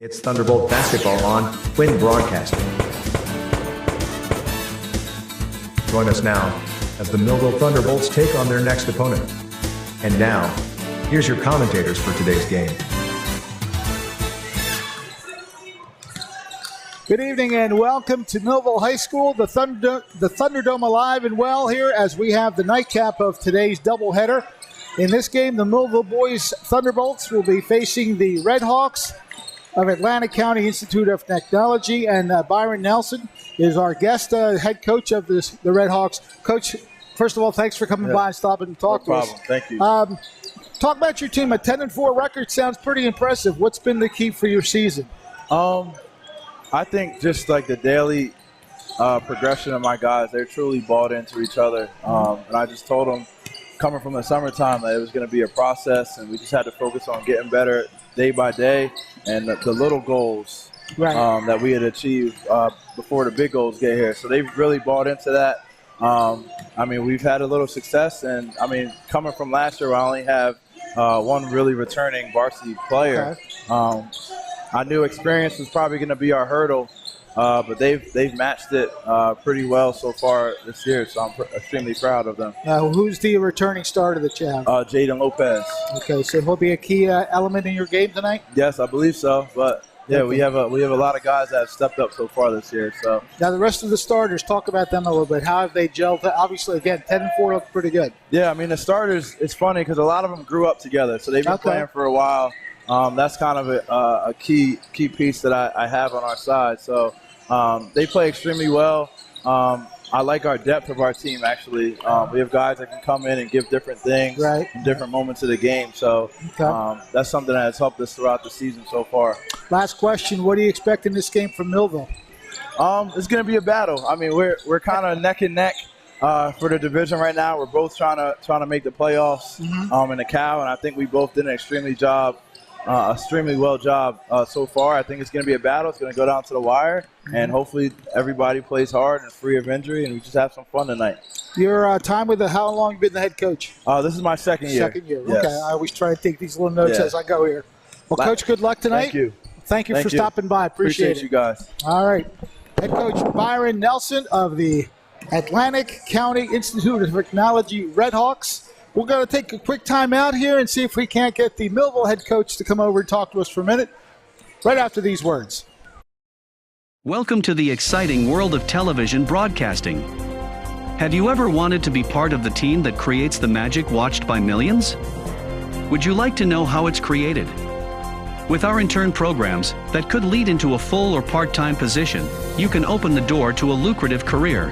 It's Thunderbolt basketball on Quinn Broadcasting. Join us now as the Millville Thunderbolts take on their next opponent. And now, here's your commentators for today's game. Good evening and welcome to Millville High School. The Thunderdome alive and well here as we have the nightcap of today's doubleheader. In this game, the Millville boys Thunderbolts will be facing the Red Hawks of Atlantic County Institute of Technology, and Byron Nelson is our guest head coach of the Red Hawks. Coach, first of all, thanks for coming by and stopping and talking to us. No problem. Thank you. Talk about your team. A 10-4 record sounds pretty impressive. What's been the key for your season? I think just like the daily progression of my guys, they're truly bought into each other. And I just told them coming from the summertime that it was going to be a process, and we just had to focus on getting better day by day, and the little goals that we had achieved before the big goals get here. So they've really bought into that. I mean, we've had a little success, and I mean, coming from last year, I only have one really returning varsity player. Okay. I knew experience was probably going to be our hurdle, but they've matched it pretty well so far this year, so I'm extremely proud of them. Who's the returning starter that you have? Jaden Lopez. Okay, so he'll be a key element in your game tonight? Yes, I believe so, but yeah, okay. we have a lot of guys that have stepped up so far this year. So now the rest of the starters, talk about them a little bit. How have they gelled? Obviously, again, 10-4 looks pretty good. Yeah, I mean, the starters, it's funny because a lot of them grew up together, so they've been playing for a while. That's kind of a key piece that I have on our side. So they play extremely well. I like our depth of our team, actually. We have guys that can come in and give different things in different moments of the game. So that's something that has helped us throughout the season so far. Last question, what do you expect in this game from Millville? It's going to be a battle. I mean, we're kind of neck and neck for the division right now. We're both trying to make the playoffs in the Cal, and I think we both did an extremely well job so far. I think it's going to be a battle. It's going to go down to the wire, and hopefully everybody plays hard and free of injury, and we just have some fun tonight. Your time with how long have you been the head coach? This is my second year. Second year, yes. Okay. I always try to take these little notes as I go here. Well, Coach, good luck tonight. Thank you. Thank you for stopping by. Appreciate it. You guys. All right. Head coach Byron Nelson of the Atlantic County Institute of Technology Red Hawks. We're going to take a quick time out here and see if we can't get the Millville head coach to come over and talk to us for a minute right after these words. Welcome to the exciting world of television broadcasting. Have you ever wanted to be part of the team that creates the magic watched by millions? Would you like to know how it's created? With our intern programs that could lead into a full or part-time position, you can open the door to a lucrative career.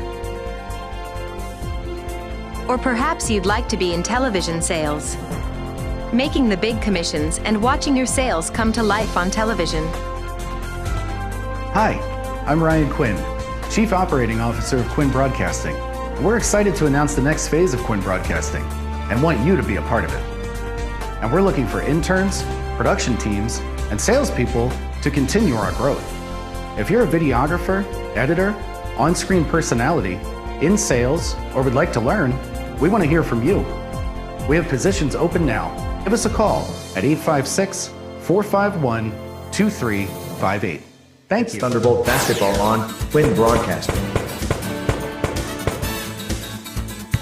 Or perhaps you'd like to be in television sales, making the big commissions and watching your sales come to life on television. Hi, I'm Ryan Quinn, Chief Operating Officer of Quinn Broadcasting. We're excited to announce the next phase of Quinn Broadcasting and want you to be a part of it. And we're looking for interns, production teams, and salespeople to continue our growth. If you're a videographer, editor, on-screen personality, in sales, or would like to learn, we want to hear from you. We have positions open now. Give us a call at 856-451-2358. Thank you. Thunderbolt basketball on Quinn Broadcasting.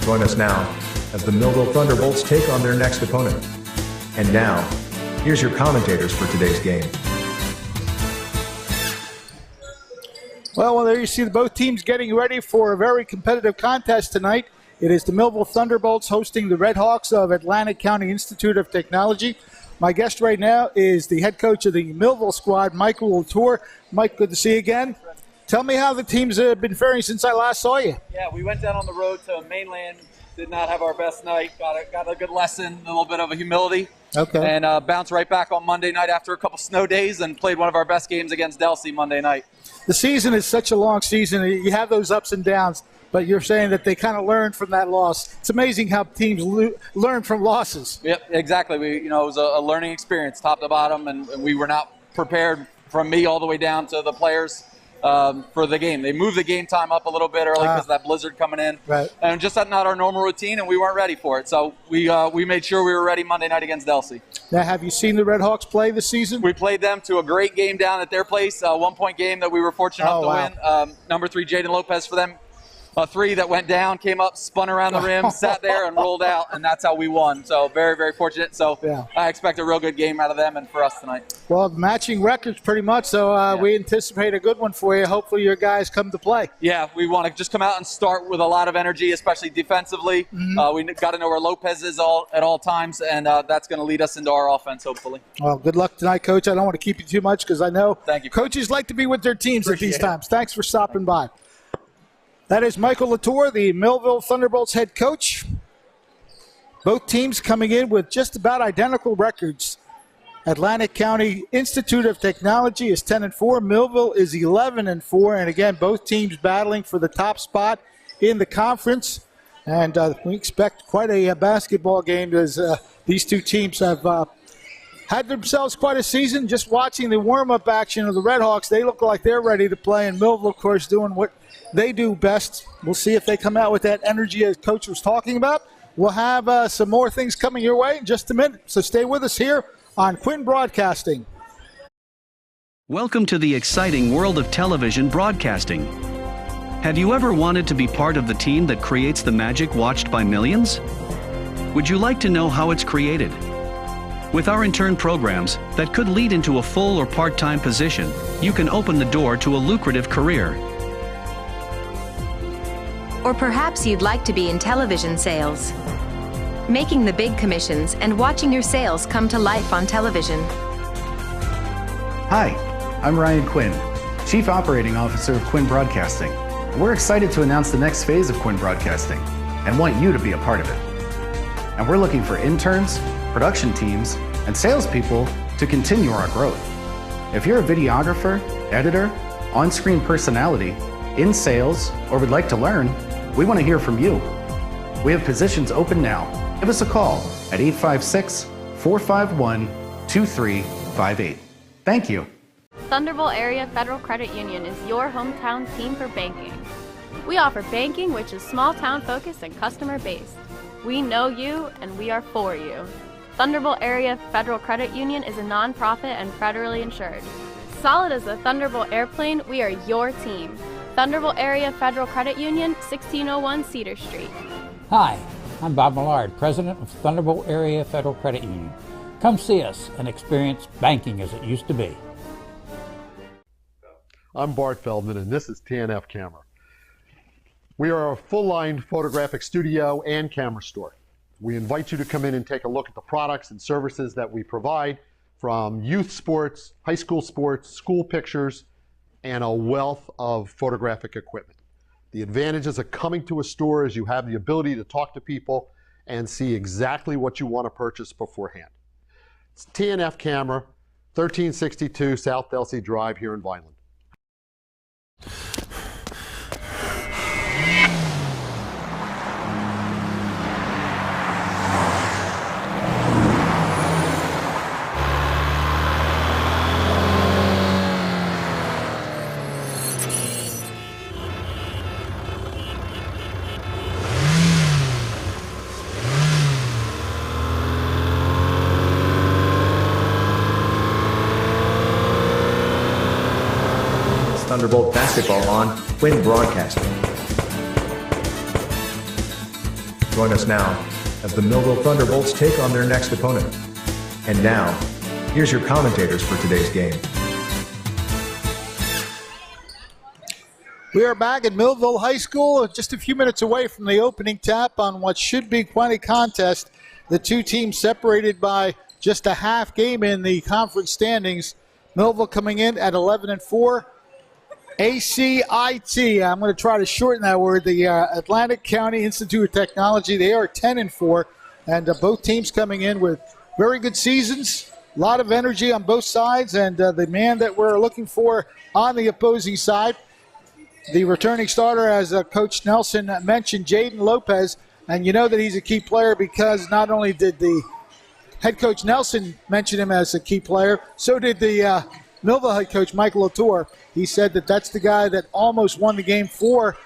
Join us now as the Millville Thunderbolts take on their next opponent. And now, here's your commentators for today's game. Well, there you see both teams getting ready for a very competitive contest tonight. It is the Millville Thunderbolts hosting the Red Hawks of Atlantic County Institute of Technology. My guest right now is the head coach of the Millville squad, Coach Latour. Mike, good to see you again. Tell me how the teams have been faring since I last saw you. Yeah, we went down on the road to mainland, did not have our best night, got a good lesson, a little bit of a humility. Okay. And bounced right back on Monday night after a couple snow days and played one of our best games against Delsey Monday night. The season is such a long season. You have those ups and downs, but you're saying that they kind of learned from that loss. It's amazing how teams learn from losses. Yep, exactly. It was a learning experience, top to bottom, and we were not prepared from me all the way down to the players for the game. They moved the game time up a little bit early because of that blizzard coming in. Right. And just not our normal routine, and we weren't ready for it. So we made sure we were ready Monday night against Delsey. Now, have you seen the Red Hawks play this season? We played them to a great game down at their place, a 1-point game that we were fortunate enough to win. Number 3, Jaden Lopez for them. A 3 that went down, came up, spun around the rim, sat there, and rolled out, and that's how we won. So very, very fortunate. So I expect a real good game out of them and for us tonight. Well, matching records pretty much, so we anticipate a good one for you. Hopefully your guys come to play. Yeah, we want to just come out and start with a lot of energy, especially defensively. We got to know where Lopez is at all times, and that's going to lead us into our offense, hopefully. Well, good luck tonight, Coach. I don't want to keep you too much because I know coaches like to be with their teams at these times. Thanks for stopping by. That is Michael Latour, the Millville Thunderbolts head coach. Both teams coming in with just about identical records. Atlantic County Institute of Technology is 10-4. Millville is 11-4. And again, both teams battling for the top spot in the conference. And we expect quite a basketball game as these two teams have had themselves quite a season. Just watching the warm-up action of the Red Hawks, they look like they're ready to play. And Millville, of course, doing what they do best. We'll see if they come out with that energy as Coach was talking about. We'll have some more things coming your way in just a minute. So stay with us here on Quinn Broadcasting. Welcome to the exciting world of television broadcasting. Have you ever wanted to be part of the team that creates the magic watched by millions? Would you like to know how it's created? With our intern programs that could lead into a full or part-time position, you can open the door to a lucrative career. Or perhaps you'd like to be in television sales, making the big commissions and watching your sales come to life on television. Hi, I'm Ryan Quinn, Chief Operating Officer of Quinn Broadcasting. We're excited to announce the next phase of Quinn Broadcasting and want you to be a part of it. And we're looking for interns, production teams, and salespeople to continue our growth. If you're a videographer, editor, on-screen personality, in sales, or would like to learn, we want to hear from you. We have positions open now. Give us a call at 856-451-2358. Thank you. Thunderbolt Area Federal Credit Union is your hometown team for banking. We offer banking which is small town focused and customer based. We know you and we are for you. Thunderbolt Area Federal Credit Union is a nonprofit and federally insured. Solid as a Thunderbolt airplane, we are your team. Thunderbolt Area Federal Credit Union, 1601 Cedar Street. Hi, I'm Bob Millard, President of Thunderbolt Area Federal Credit Union. Come see us and experience banking as it used to be. I'm Bart Feldman, and this is TNF Camera. We are a full-line photographic studio and camera store. We invite you to come in and take a look at the products and services that we provide, from youth sports, high school sports, school pictures, and a wealth of photographic equipment. The advantages of coming to a store is you have the ability to talk to people and see exactly what you want to purchase beforehand. It's TNF Camera, 1362 South Delsey Drive here in Vineland. Thunderbolt basketball on Quinn Broadcasting. Join us now as the Millville Thunderbolts take on their next opponent. And now, here's your commentators for today's game. We are back at Millville High School, just a few minutes away from the opening tap on what should be quite a contest. The two teams separated by just a half game in the conference standings. Millville coming in at 11-4. ACIT, I'm going to try to shorten that word, the Atlantic County Institute of Technology. They are 10-4, and both teams coming in with very good seasons, a lot of energy on both sides, and the man that we're looking for on the opposing side, the returning starter, as Coach Nelson mentioned, Jaden Lopez, and you know that he's a key player because not only did the head coach Nelson mention him as a key player, so did the Millville head coach Michael Latour. He said that that's the guy that almost won the game for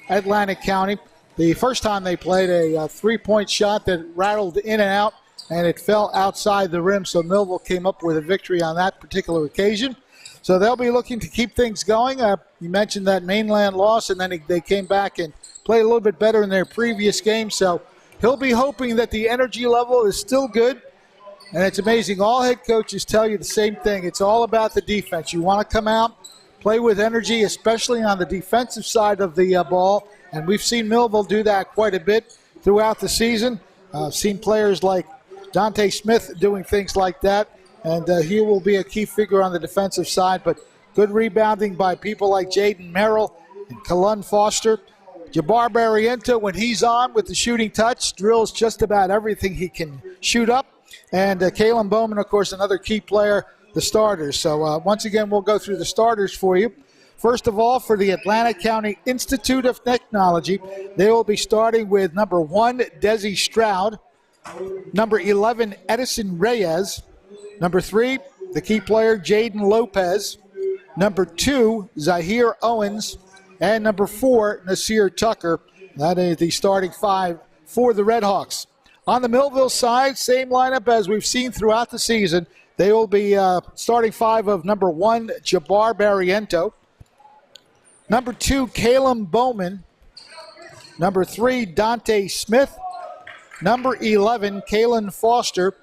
Atlantic County. The first time they played, a three-point shot that rattled in and out, and it fell outside the rim, so Millville came up with a victory on that particular occasion. So they'll be looking to keep things going. You mentioned that mainland loss, and then they came back and played a little bit better in their previous game. So he'll be hoping that the energy level is still good. And it's amazing. All head coaches tell you the same thing. It's all about the defense. You want to come out, play with energy, especially on the defensive side of the ball. And we've seen Millville do that quite a bit throughout the season. Seen players like Dante Smith doing things like that. And he will be a key figure on the defensive side. But good rebounding by people like Jaden Merrill and Kalun Foster. Jabbar Barriento, when he's on with the shooting touch, drills just about everything he can shoot up. And Kalen Bowman, of course, another key player, the starters. So once again, we'll go through the starters for you. First of all, for the Atlantic County Institute of Technology, they will be starting with number 1, Desi Stroud, number 11, Edison Reyes, number 3, the key player, Jaden Lopez, number 2, Zahir Owens, and number 4, Nasir Tucker. That is the starting 5 for the Redhawks. On the Millville side, same lineup as we've seen throughout the season. They will be starting 5 of number 1, Jabbar Barriento, number 2, Caleb Bowman, number 3, Dante Smith, number 11, Kalen Foster,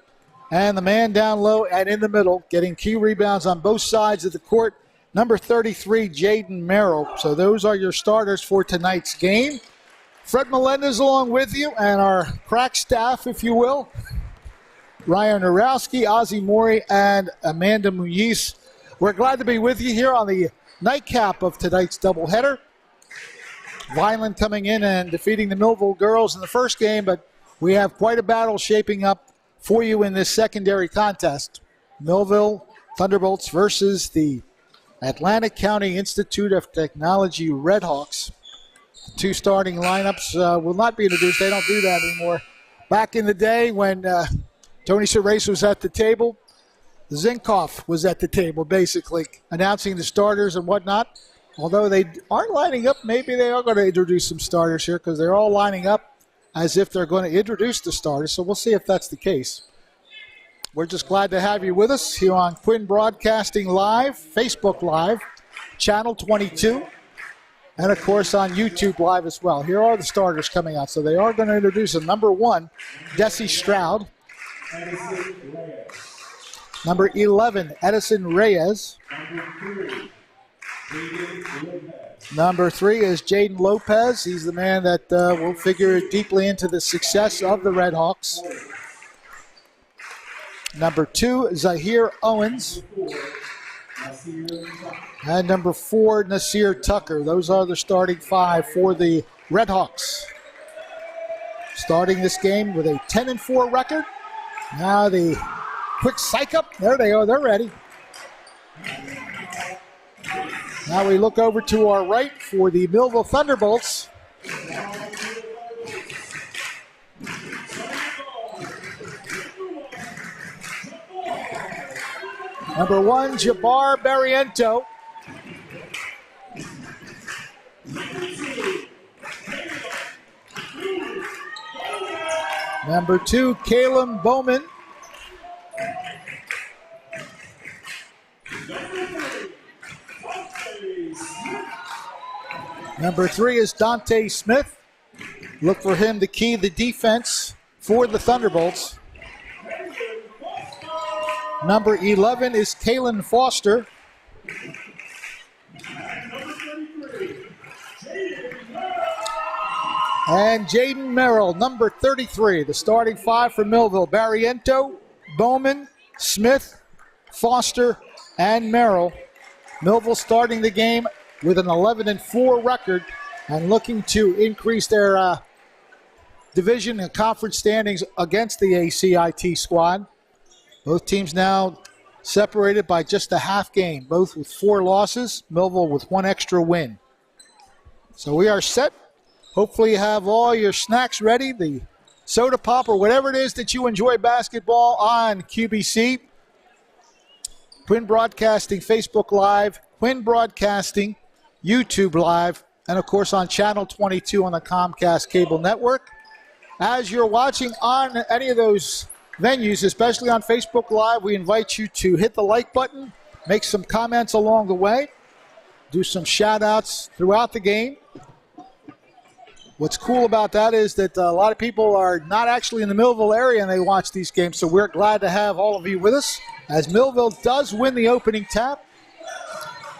and the man down low and in the middle, getting key rebounds on both sides of the court, number 33, Jaden Merrill. So those are your starters for tonight's game. Fred Melendez along with you, and our crack staff, if you will. Ryan Orowski, Ozzie Mori, and Amanda Muniz. We're glad to be with you here on the nightcap of tonight's doubleheader. Vineland coming in and defeating the Millville girls in the first game, but we have quite a battle shaping up for you in this secondary contest. Millville Thunderbolts versus the Atlantic County Institute of Technology Redhawks. The 2 starting lineups will not be introduced. They don't do that anymore. Back in the day when Tony Cerise was at the table, Zinkoff was at the table, basically, announcing the starters and whatnot. Although they aren't lining up, maybe they are going to introduce some starters here because they're all lining up as if they're going to introduce the starters. So we'll see if that's the case. We're just glad to have you with us here on Quinn Broadcasting Live, Facebook Live, Channel 22, and, of course, on YouTube Live as well. Here are the starters coming out. So they are going to introduce them. Number 1, Desi Stroud. Number 11, Edison Reyes. Number 3 is Jaden Lopez. He's the man that will figure deeply into the success of the Redhawks. Number 2, Zahir Owens. And number 4, Nasir Tucker. Those are the starting 5 for the Redhawks. Starting this game with a 10-4 record. Now the quick psych up. There they are. They're ready. Now we look over to our right for the Millville Thunderbolts. Number 1, Jabbar Barriento. Number 2, Caleb Bowman. Number 3 is Dante Smith. Look for him to key the defense for the Thunderbolts. Number 11 is Kalen Foster. And Jaden Merrill, number 33, the starting 5 for Millville. Barriento, Bowman, Smith, Foster, and Merrill. Millville starting the game with an 11-4 record and looking to increase their division and conference standings against the ACIT squad. Both teams now separated by just a half game, both with 4 losses, Millville with 1 extra win. So we are set. Hopefully you have all your snacks ready, the soda pop or whatever it is that you enjoy basketball on QBC. Quinn Broadcasting Facebook Live, Quinn Broadcasting YouTube Live, and of course on Channel 22 on the Comcast Cable Network. As you're watching on any of those venues, especially on Facebook Live, we invite you to hit the like button, make some comments along the way, do some shout-outs throughout the game. What's cool about that is that a lot of people are not actually in the Millville area and they watch these games, so we're glad to have all of you with us as Millville does win the opening tap.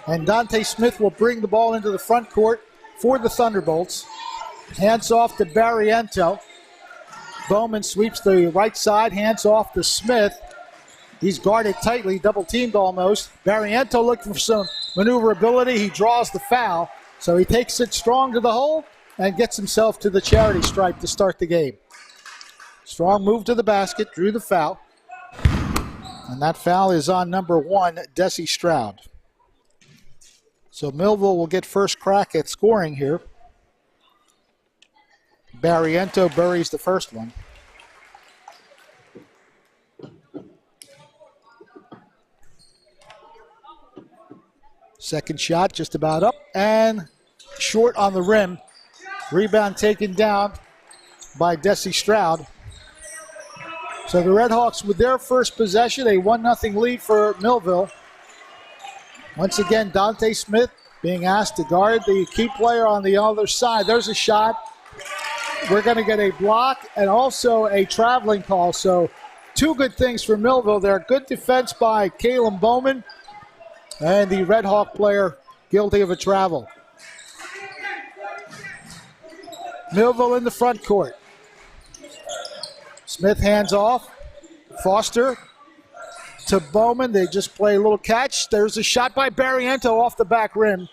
And Dante Smith will bring the ball into the front court for the Thunderbolts. Hands off to Barriento. Bowman sweeps the right side, hands off to Smith. He's guarded tightly, double teamed almost. Barriento looking for some maneuverability. He draws the foul, so he takes it strong to the hole and gets himself to the charity stripe to start the game. Strong move to the basket, drew the foul. And that foul is on number 1, Desi Stroud. So Millville will get first crack at scoring here. Barriento buries the first one. Second shot just about up and short on the rim. Rebound taken down by Desi Stroud. So the Redhawks with their first possession, a 1-0 lead for Millville. Once again, Dante Smith being asked to guard the key player on the other side. There's a shot. We're going to get a block and also a traveling call. So 2 good things for Millville there. Good defense by Caleb Bowman and the Red Hawk player guilty of a travel. Millville in the front court. Smith hands off. Foster to Bowman. They just play a little catch. There's a shot by Barriento off the back rim.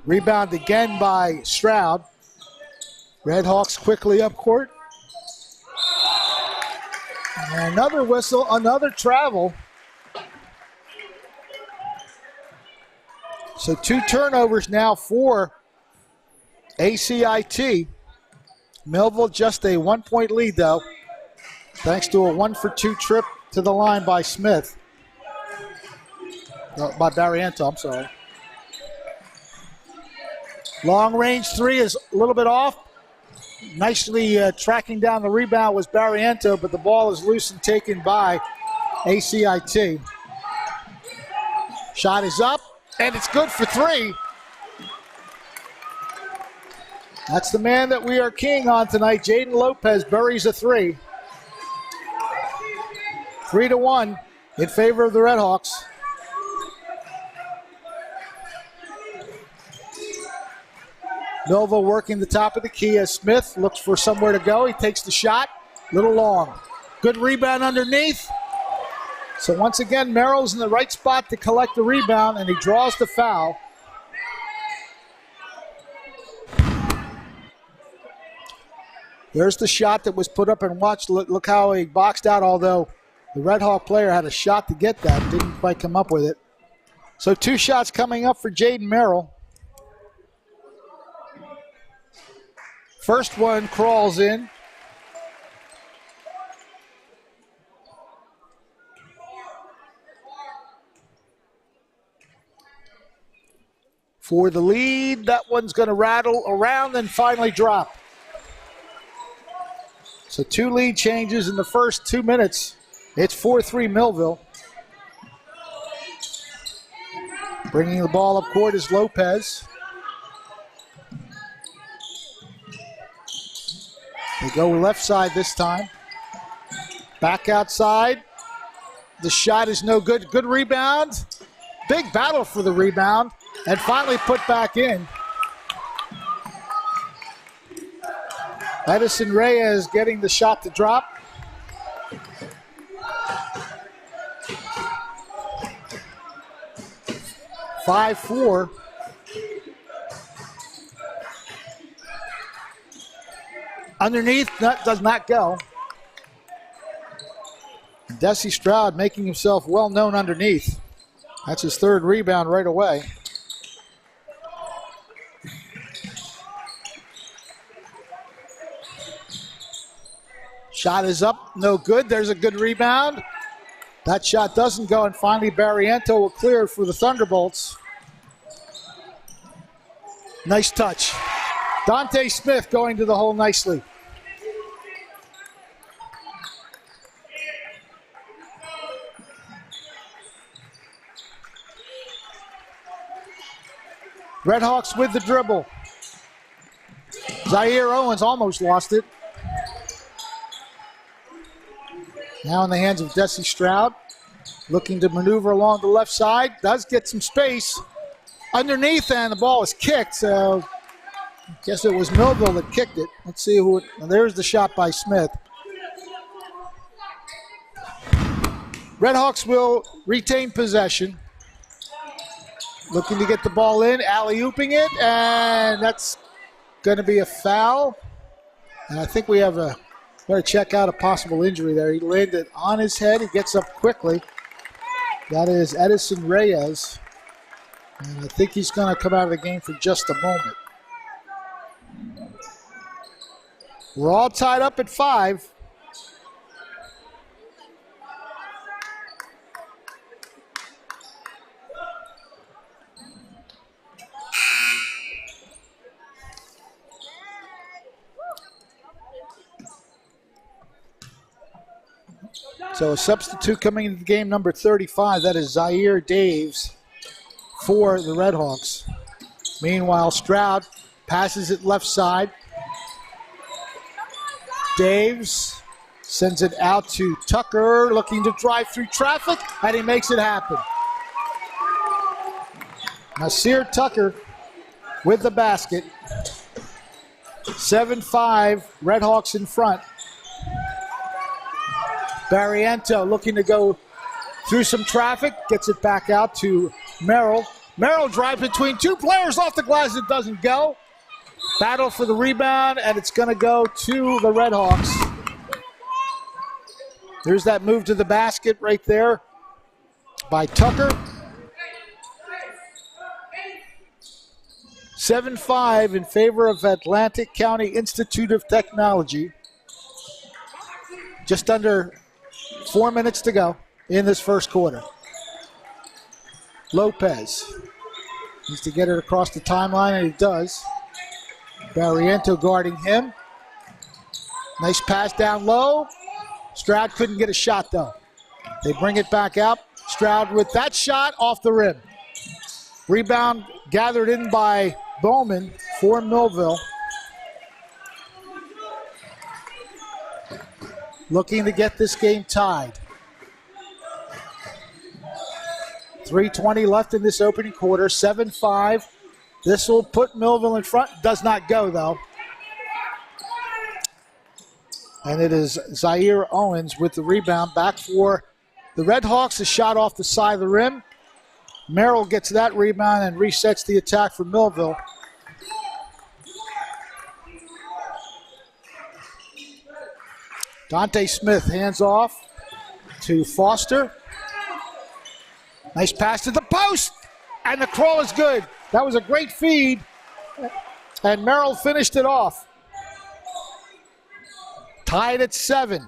Rebound again by Stroud. Redhawks quickly up court. And another whistle, another travel. So 2 turnovers now for ACIT. Millville just a 1-point lead though, thanks to a 1-for-2 trip to the line by Smith. By Barriento, I'm sorry. Long range 3 is a little bit off. Nicely tracking down the rebound was Barriento, but the ball is loose and taken by ACIT. Shot is up, and it's good for 3. That's the man that we are keying on tonight. Jaden Lopez buries a 3. 3-1 in favor of the Redhawks. Millville working the top of the key as Smith looks for somewhere to go. He takes the shot, little long. Good rebound underneath. So once again, Merrill's in the right spot to collect the rebound, and he draws the foul. There's the shot that was put up, and watch, look how he boxed out, although the Red Hawk player had a shot to get that, didn't quite come up with it. So 2 shots coming up for Jaden Merrill. First one crawls in. For the lead, that one's going to rattle around and finally drop. So 2 lead changes in the first 2 minutes. It's 4-3 Millville. Bringing the ball up court is Lopez. They go left side this time. Back outside. The shot is no good. Good rebound. Big battle for the rebound. And finally put back in. Edison Reyes getting the shot to drop. (5-4). Underneath, that does not go. Desi Stroud making himself well known underneath. That's his 3rd rebound right away. Shot is up, no good. There's a good rebound. That shot doesn't go, and finally Barriento will clear it for the Thunderbolts. Nice touch. Dante Smith going to the hole nicely. Redhawks with the dribble. Zaire Owens almost lost it. Now in the hands of Desi Stroud. Looking to maneuver along the left side. Does get some space underneath, and the ball is kicked. So I guess it was Millville that kicked it. Let's see who it, well, there's the shot by Smith. Redhawks will retain possession. Looking to get the ball in, alley-ooping it, and that's going to be a foul. And I think we have a, better check out a possible injury there. He landed on his head. He gets up quickly. That is Edison Reyes. And I think he's going to come out of the game for just a moment. We're all tied up at 5. So a substitute coming into the game, number 35. That is Zaire Daves for the Redhawks. Meanwhile, Stroud passes it left side. Daves sends it out to Tucker, looking to drive through traffic, and he makes it happen. Nasir Tucker with the basket. 7-5, Redhawks in front. Barriento looking to go through some traffic, gets it back out to Merrill. Merrill drives between two players off the glass, it doesn't go. Battle for the rebound, and it's going to go to the Redhawks. There's that move to the basket right there by Tucker. 7-5 in favor of Atlantic County Institute of Technology. Just under 4 minutes to go in this first quarter. Lopez needs to get it across the timeline, and he does. Barriento guarding him. Nice pass down low. Stroud couldn't get a shot, though. They bring it back out. Stroud with that shot off the rim. Rebound gathered in by Bowman for Millville. Looking to get this game tied. 3:20 left in this opening quarter, 7-5. This will put Millville in front. Does not go, though. And it is Zaire Owens with the rebound back for the Redhawks. A shot off the side of the rim. Merrill gets that rebound and resets the attack for Millville. Dante Smith hands off to Foster. Nice pass to the post, and the crawl is good. That was a great feed, and Merrill finished it off. Tied at 7.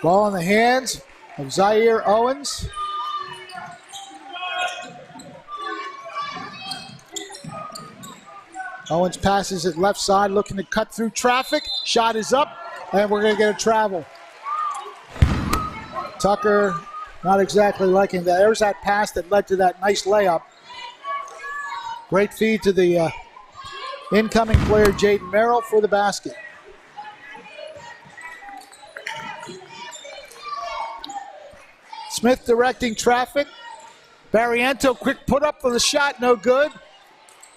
Ball in the hands of Zaire Owens. Owens passes it left side, looking to cut through traffic. Shot is up, and we're going to get a travel. Tucker not exactly liking that. There's that pass that led to that nice layup. Great feed to the incoming player, Jaden Merrill, for the basket. Smith directing traffic. Barriento, quick put up for the shot, no good.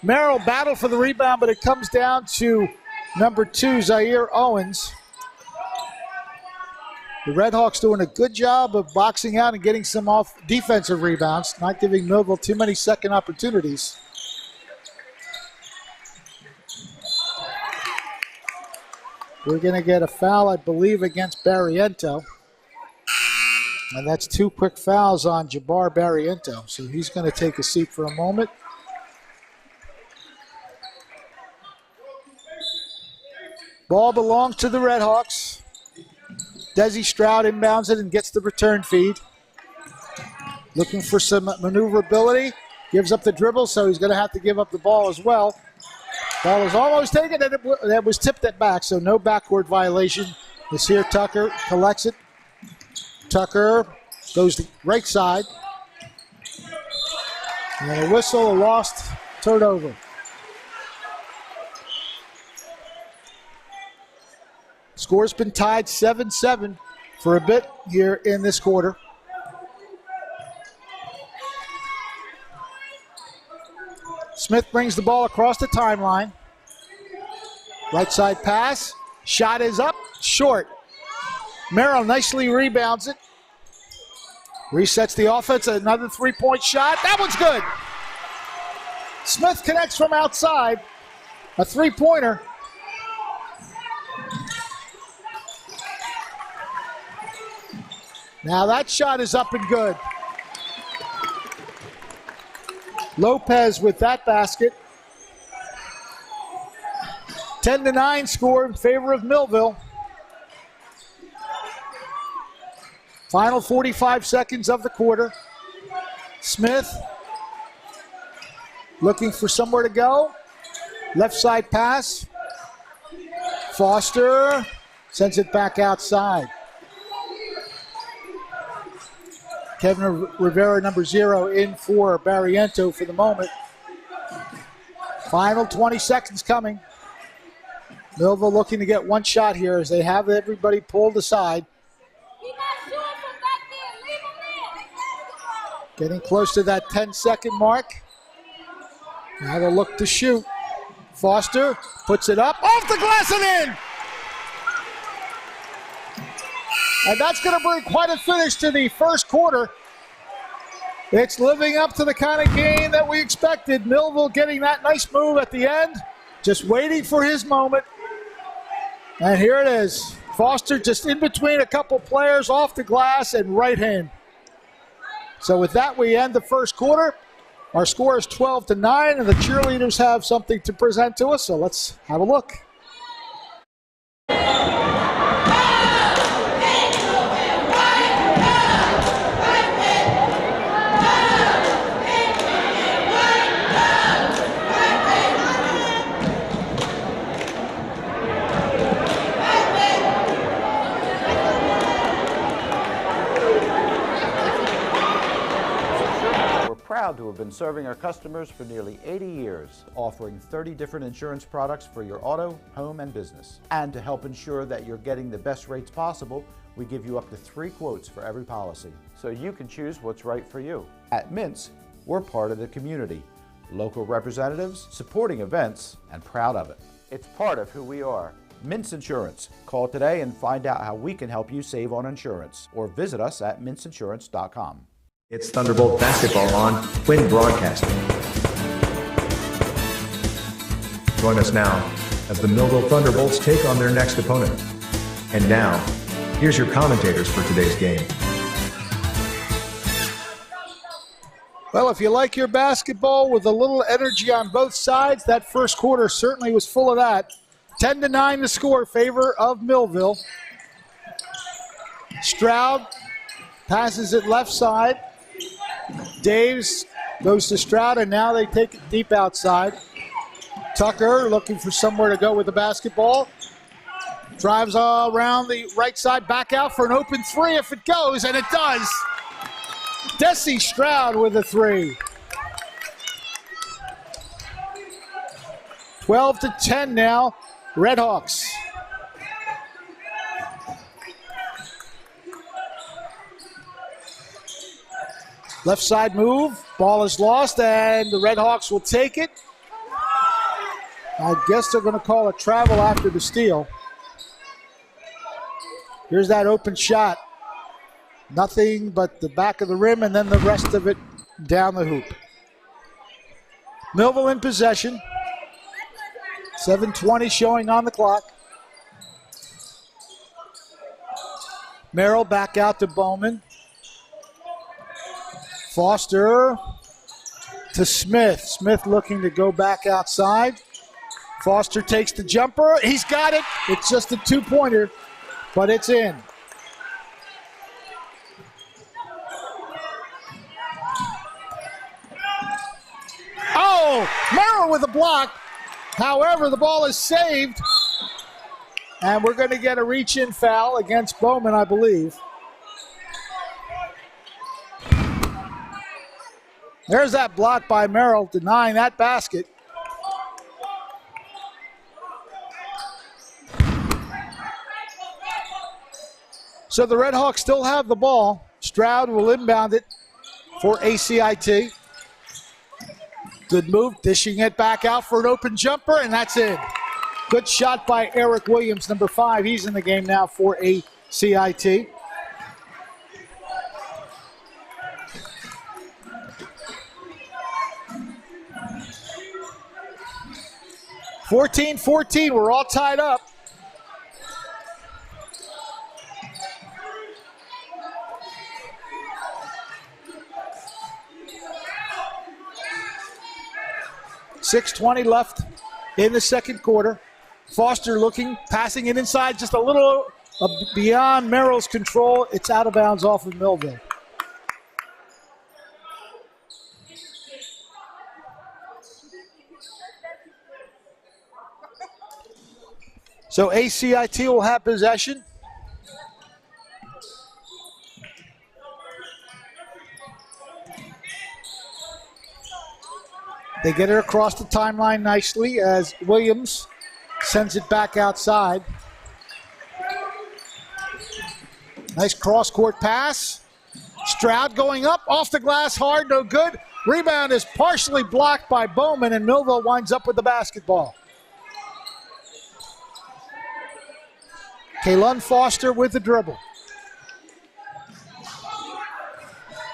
Merrill battled for the rebound, but it comes down to number 2, Zaire Owens. The Redhawks doing a good job of boxing out and getting some off defensive rebounds, not giving Millville too many second opportunities. We're going to get a foul, I believe, against Barriento. And that's 2 quick fouls on Jabbar Barriento. So he's going to take a seat for a moment. Ball belongs to the Redhawks. Desi Stroud inbounds it and gets the return feed. Looking for some maneuverability. Gives up the dribble, so he's going to have to give up the ball as well. Ball is almost taken, and it was tipped it back, so no backcourt violation. This here, Tucker collects it. Tucker goes to right side. And a whistle, a lost turnover. Score's been tied 7-7 for a bit here in this quarter. Smith brings the ball across the timeline. Right side pass. Shot is up, short. Merrill nicely rebounds it. Resets the offense, another three-point shot. That one's good. Smith connects from outside. A three-pointer. Now that shot is up and good. Lopez with that basket. 10-9 score in favor of Millville. Final 45 seconds of the quarter. Smith looking for somewhere to go. Left side pass. Foster sends it back outside. Kevin Rivera, number 0, in for Barriento for the moment. Final 20 seconds coming. Millville looking to get one shot here as they have everybody pulled aside. Getting close to that 10-second mark. Now they'll look to shoot. Foster puts it up, off the glass and in! And that's going to bring quite a finish to the first quarter. It's living up to the kind of game that we expected. Millville getting that nice move at the end, just waiting for his moment. And here it is. Foster just in between a couple players, off the glass and right hand. So with that, we end the first quarter. Our score is 12-9, and the cheerleaders have something to present to us, so let's have a look. Proud to have been serving our customers for nearly 80 years, offering 30 different insurance products for your auto, home, and business. And to help ensure that you're getting the best rates possible, we give you up to 3 quotes for every policy, so you can choose what's right for you. At Mintz, we're part of the community, local representatives, supporting events, and proud of it. It's part of who we are. Mintz Insurance. Call today and find out how we can help you save on insurance, or visit us at mintzinsurance.com. It's Thunderbolt basketball on Quinn Broadcasting. Join us now as the Millville Thunderbolts take on their next opponent. And now, here's your commentators for today's game. Well, if you like your basketball with a little energy on both sides, that first quarter certainly was full of that. 10-9 the score, favor of Millville. Stroud passes it left side. Daves goes to Stroud, and now they take it deep outside. Tucker looking for somewhere to go with the basketball. Drives all around the right side, back out for an open three if it goes, and it does. Desi Stroud with a three. 12-10 now, Redhawks. Left side move, ball is lost, and the Redhawks will take it. I guess they're going to call a travel after the steal. Here's that open shot. Nothing but the back of the rim, and then the rest of it down the hoop. Millville in possession. 7:20 showing on the clock. Merrill back out to Bowman. Foster to Smith. Smith looking to go back outside. Foster takes the jumper. He's got it. It's just a two-pointer, but it's in. Oh, Merrill with a block. However, the ball is saved. And we're going to get a reach-in foul against Bowman, I believe. There's that block by Merrill, denying that basket. So the Red Hawks still have the ball. Stroud will inbound it for ACIT. Good move, dishing it back out for an open jumper, and that's in. Good shot by Eric Williams, number 5. He's in the game now for ACIT. (14-14), we're all tied up. .6:20 left in the second quarter. Foster looking, passing it inside, just a little beyond Merrill's control. It's out of bounds off of Millville. So ACIT will have possession. They get it across the timeline nicely as Williams sends it back outside. Nice cross-court pass. Stroud going up, off the glass hard, no good. Rebound is partially blocked by Bowman, and Millville winds up with the basketball. Kaylon Foster with the dribble.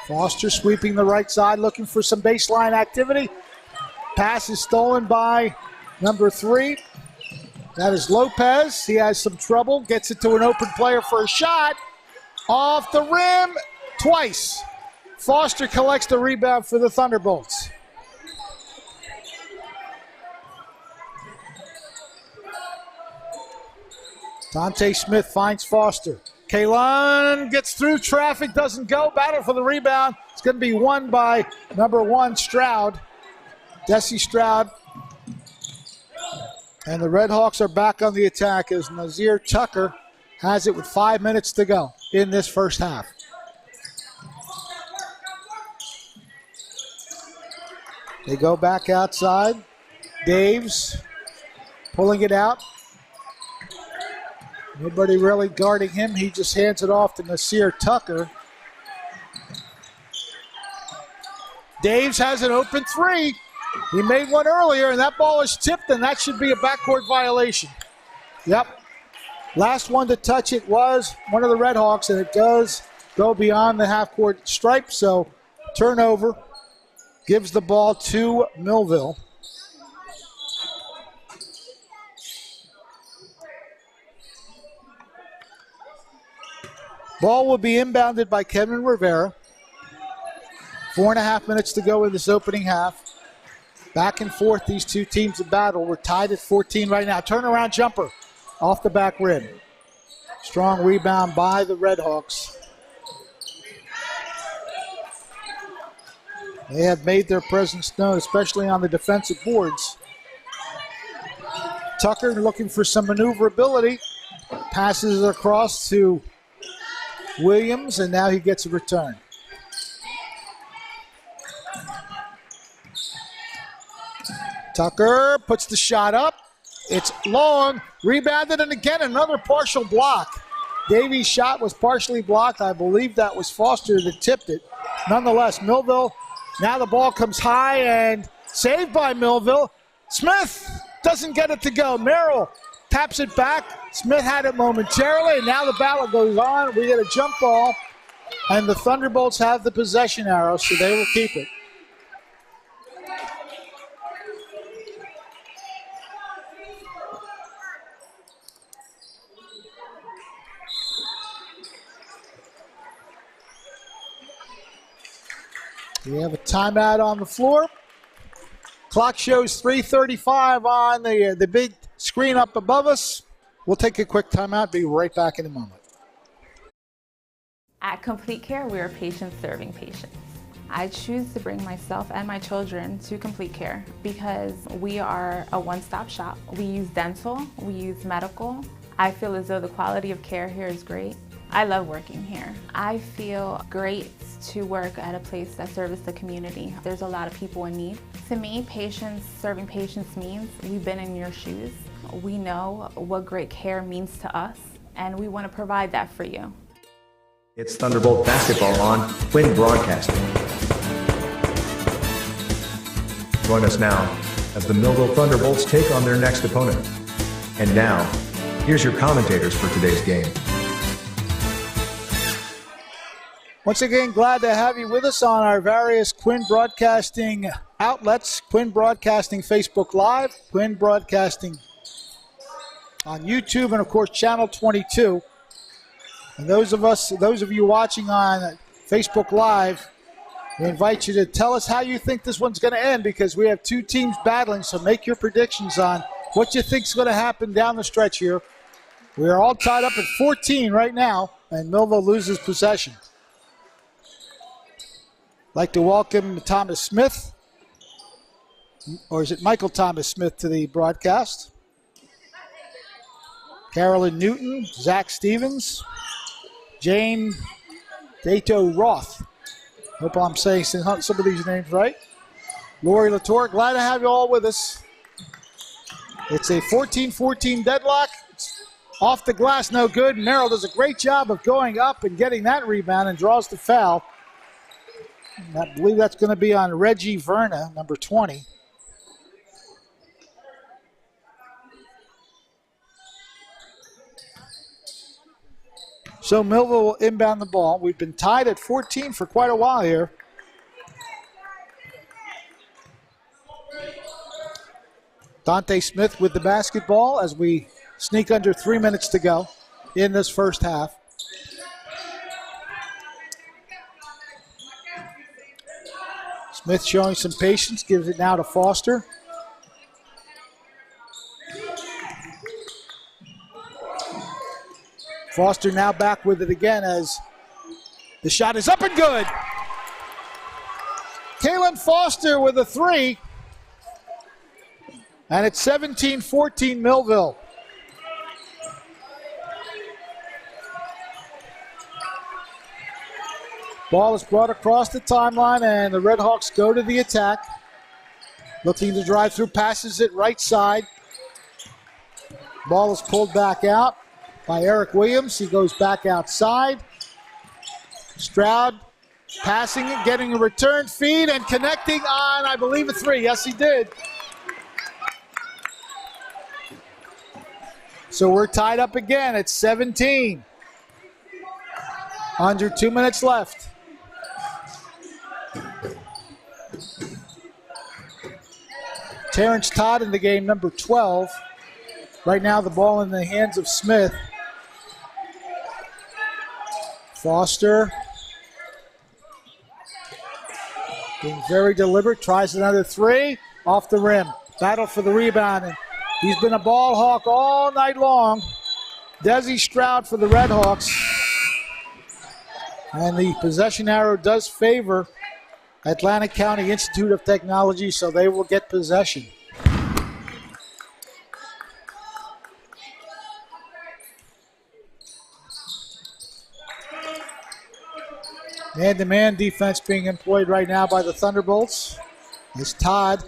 Foster sweeping the right side, looking for some baseline activity. Pass is stolen by number 3. That is Lopez. He has some trouble. Gets it to an open player for a shot. Off the rim twice. Foster collects the rebound for the Thunderbolts. Dante Smith finds Foster. Kaylon gets through traffic, doesn't go. Battle for the rebound. It's going to be won by number 1, Stroud. Desi Stroud. And the Red Hawks are back on the attack as Nazir Tucker has it with 5 minutes to go in this first half. They go back outside. Daves pulling it out. Nobody really guarding him. He just hands it off to Nasir Tucker. Daves has an open 3. He made one earlier, and that ball is tipped, and that should be a backcourt violation. Yep. Last one to touch it was one of the Red Hawks, and it does go beyond the half-court stripe, so turnover gives the ball to Millville. Ball will be inbounded by Kevin Rivera. 4.5 minutes to go in this opening half. Back and forth, these two teams of battle. We're tied at 14 right now. Turnaround jumper off the back rim. Strong rebound by the Red Hawks. They have made their presence known, especially on the defensive boards. Tucker looking for some maneuverability. Passes it across to Williams, and now he gets a return. Tucker puts the shot up. It's long, rebounded, and again another partial block. Davies' shot was partially blocked. I believe that was Foster that tipped it. Nonetheless, Millville, now the ball comes high and saved by Millville. Smith doesn't get it to go. Merrill taps it back. Smith had it momentarily, and now the battle goes on. We get a jump ball, and the Thunderbolts have the possession arrow, so they will keep it. We have a timeout on the floor. Clock shows 3:35 on the big screen up above us. We'll take a quick timeout. Be right back in a moment. At Complete Care, we are patients serving patients. I choose to bring myself and my children to Complete Care because we are a one-stop shop. We use dental, we use medical. I feel as though the quality of care here is great. I love working here. I feel great to work at a place that serves the community. There's a lot of people in need. To me, patients serving patients means we've been in your shoes. We know what great care means to us, and we want to provide that for you. It's Thunderbolt basketball on Quinn Broadcasting. Join us now as the Millville Thunderbolts take on their next opponent. And now, here's your commentators for today's game. Once again, glad to have you with us on our various Quinn Broadcasting outlets. Quinn Broadcasting Facebook Live, Quinn Broadcasting on YouTube, and of course Channel 22. And those of you watching on Facebook Live, we invite you to tell us how you think this one's going to end, because we have two teams battling, so make your predictions on what you think is going to happen down the stretch here. We are all tied up at 14 right now, and Millville loses possession. I'd like to welcome Thomas Smith, or is it Michael Thomas Smith, to the broadcast. Carolyn Newton, Zach Stevens, Jane Dato Roth. Hope I'm saying some of these names right. Lori Latour, glad to have you all with us. It's a 14-14 deadlock. It's off the glass, no good. Merrill does a great job of going up and getting that rebound and draws the foul. And I believe that's going to be on Reggie Verna, number 20. So Millville will inbound the ball. We've been tied at 14 for quite a while here. Dante Smith with the basketball as we sneak under 3 minutes to go in this first half. Smith showing some patience, gives it now to Foster. Foster now back with it again as the shot is up and good. Kaylin Foster with a three. And it's 17-14 Millville. Ball is brought across the timeline, and the Redhawks go to the attack. Looking to drive through, passes it right side. Ball is pulled back out by Eric Williams. He goes back outside. Stroud passing it, getting a return feed, and connecting on, I believe, a three. Yes, he did. So we're tied up again at 17. Under 2 minutes left. Terrence Todd in the game, number 12. Right now the ball in the hands of Smith. Foster being very deliberate, tries another three, off the rim. Battle for the rebound, and he's been a ball hawk all night long. Desi Stroud for the Redhawks. And the possession arrow does favor Atlantic County Institute of Technology, so they will get possession. Man-to-man defense being employed right now by the Thunderbolts as Todd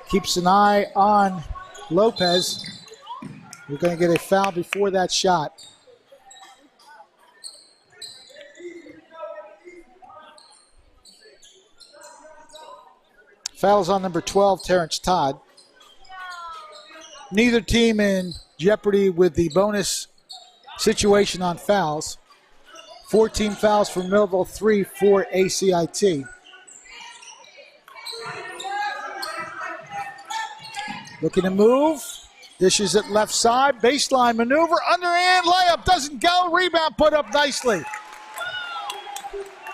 keeps an eye on Lopez. We're going to get a foul before that shot. Foul's on number 12, Terrence Todd. Neither team in jeopardy with the bonus situation on fouls. 14 fouls for Millville, 3 for ACIT. Looking to move. Dishes it left side. Baseline maneuver. Underhand layup. Doesn't go. Rebound put up nicely.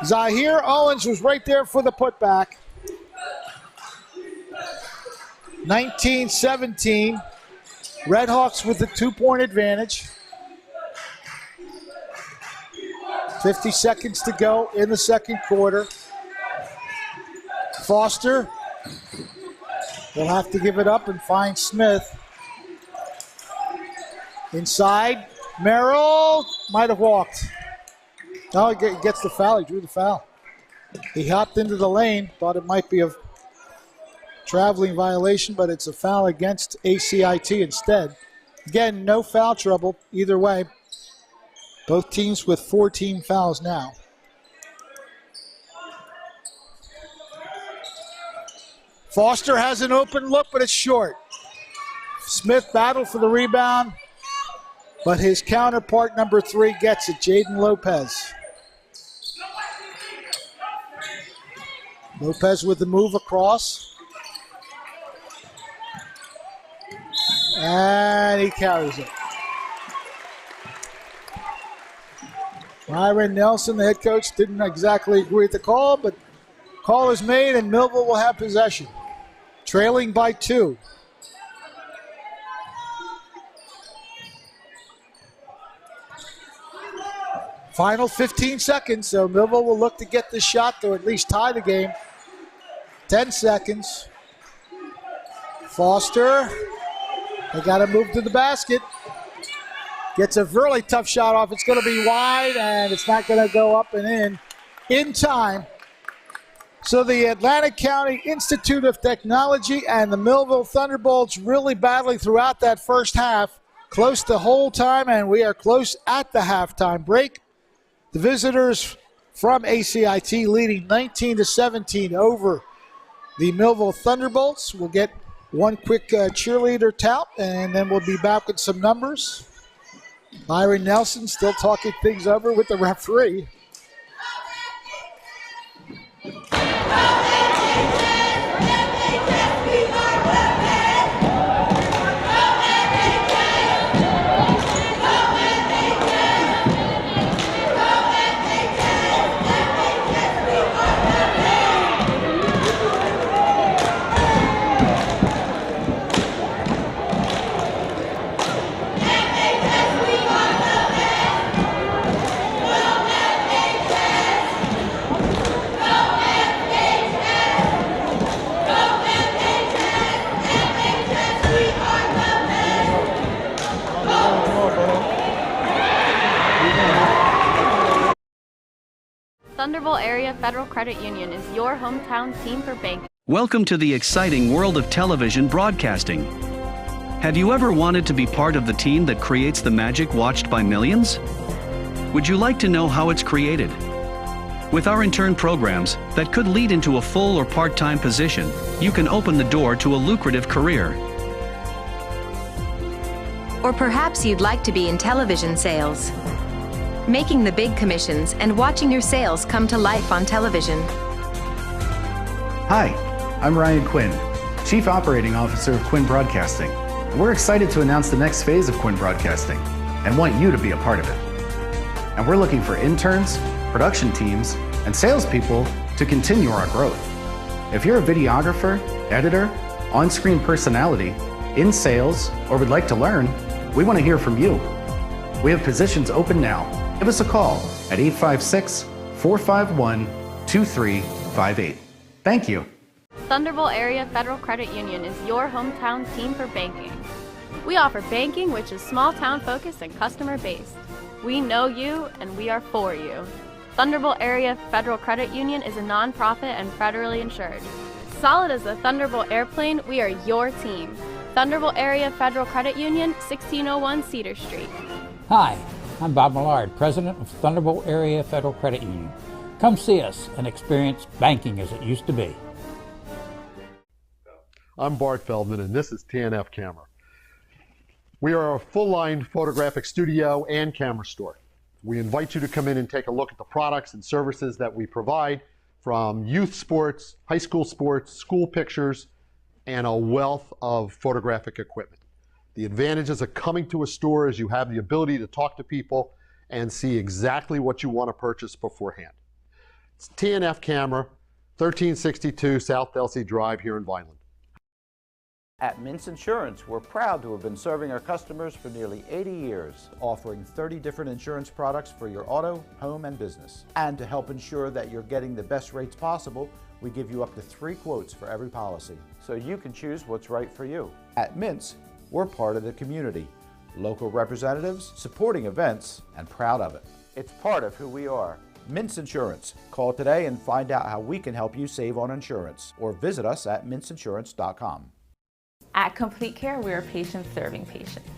Zahir Owens was right there for the putback. 19-17. Redhawks with the 2-point advantage. 50 seconds to go in the second quarter. Foster will have to give it up and find Smith. Inside, Merrill might have walked. No, he gets the foul. He drew the foul. He hopped into the lane, thought it might be a traveling violation, but it's a foul against ACIT instead. Again, no foul trouble either way. Both teams with 14 fouls now. Foster has an open look, but it's short. Smith battled for the rebound, but his counterpart, number 3, gets it, Jaden Lopez. Lopez with the move across. And he carries it. Myron Nelson, the head coach, didn't exactly agree with the call, but call is made and Millville will have possession. Trailing by 2. Final 15 seconds, so Millville will look to get this shot to at least tie the game. 10 seconds. Foster, they got to move to the basket. Gets a really tough shot off. It's going to be wide, and it's not going to go up and in time. So the Atlantic County Institute of Technology and the Millville Thunderbolts really battling throughout that first half. Close the whole time, and we are close at the halftime break. The visitors from ACIT leading 19-17 over the Millville Thunderbolts. We'll get one quick cheerleader tout, and then we'll be back with some numbers. Myron Nelson still talking things over with the referee. Thunderbolt Area Federal Credit Union is your hometown team for banking. Welcome to the exciting world of television broadcasting. Have you ever wanted to be part of the team that creates the magic watched by millions? Would you like to know how it's created? With our intern programs that could lead into a full or part-time position, you can open the door to a lucrative career. Or perhaps you'd like to be in television sales, making the big commissions and watching your sales come to life on television. Hi, I'm Ryan Quinn, Chief Operating Officer of Quinn Broadcasting. We're excited to announce the next phase of Quinn Broadcasting and want you to be a part of it. And we're looking for interns, production teams, and salespeople to continue our growth. If you're a videographer, editor, on-screen personality, in sales, or would like to learn, we want to hear from you. We have positions open now. Give us a call at 856-451-2358. Thank you. Thunderbolt Area Federal Credit Union is your hometown team for banking. We offer banking which is small town focused and customer based. We know you and we are for you. Thunderbolt Area Federal Credit Union is a nonprofit and federally insured. Solid as a Thunderbolt airplane, we are your team. Thunderbolt Area Federal Credit Union, 1601 Cedar Street. Hi, I'm Bob Millard, President of Thunderbolt Area Federal Credit Union. Come see us and experience banking as it used to be. I'm Bart Feldman, and this is TNF Camera. We are a full-line photographic studio and camera store. We invite you to come in and take a look at the products and services that we provide, from youth sports, high school sports, school pictures, and a wealth of photographic equipment. The advantages of coming to a store is you have the ability to talk to people and see exactly what you want to purchase beforehand. It's TNF Camera, 1362 South Delsey Drive here in Vineland. At Mintz Insurance, we're proud to have been serving our customers for nearly 80 years, offering 30 different insurance products for your auto, home, and business. And to help ensure that you're getting the best rates possible, we give you up to 3 quotes for every policy, so you can choose what's right for you. At Mintz, we're part of the community, local representatives, supporting events, and proud of it. It's part of who we are. Mintz Insurance. Call today and find out how we can help you save on insurance, or visit us at mintzinsurance.com. At Complete Care, we are patients serving patients.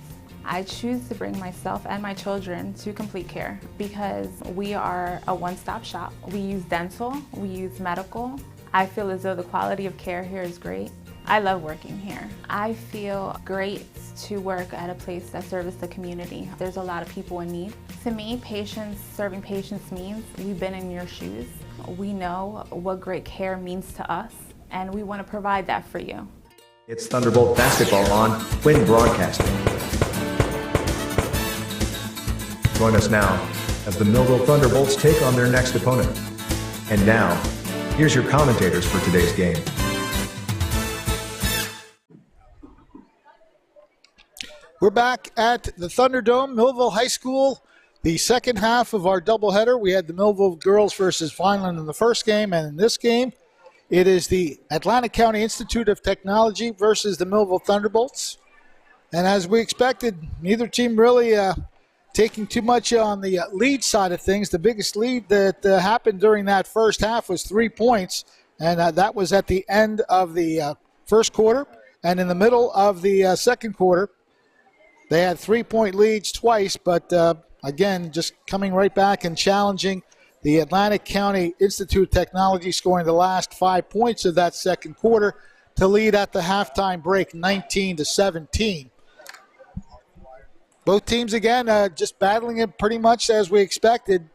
I choose to bring myself and my children to Complete Care because we are a one-stop shop. We use dental, we use medical. I feel as though the quality of care here is great. I love working here. I feel great to work at a place that serves the community. There's a lot of people in need. To me, patients serving patients means we've been in your shoes. We know what great care means to us, and we want to provide that for you. It's Thunderbolt basketball on Quinn Broadcasting. Join us now as the Millville Thunderbolts take on their next opponent. And now, here's your commentators for today's game. We're back at the Thunderdome, Millville High School. The second half of our doubleheader, we had the Millville girls versus Vineland in the first game, and in this game, it is the Atlantic County Institute of Technology versus the Millville Thunderbolts. And as we expected, neither team really taking too much on the lead side of things. The biggest lead that happened during that first half was 3 points, and that was at the end of the first quarter. And in the middle of the second quarter, they had 3-point leads twice, but again, just coming right back and challenging the Atlantic County Institute of Technology, scoring the last 5 points of that second quarter to lead at the halftime break, 19-17. Both teams, again, just battling it pretty much as we expected.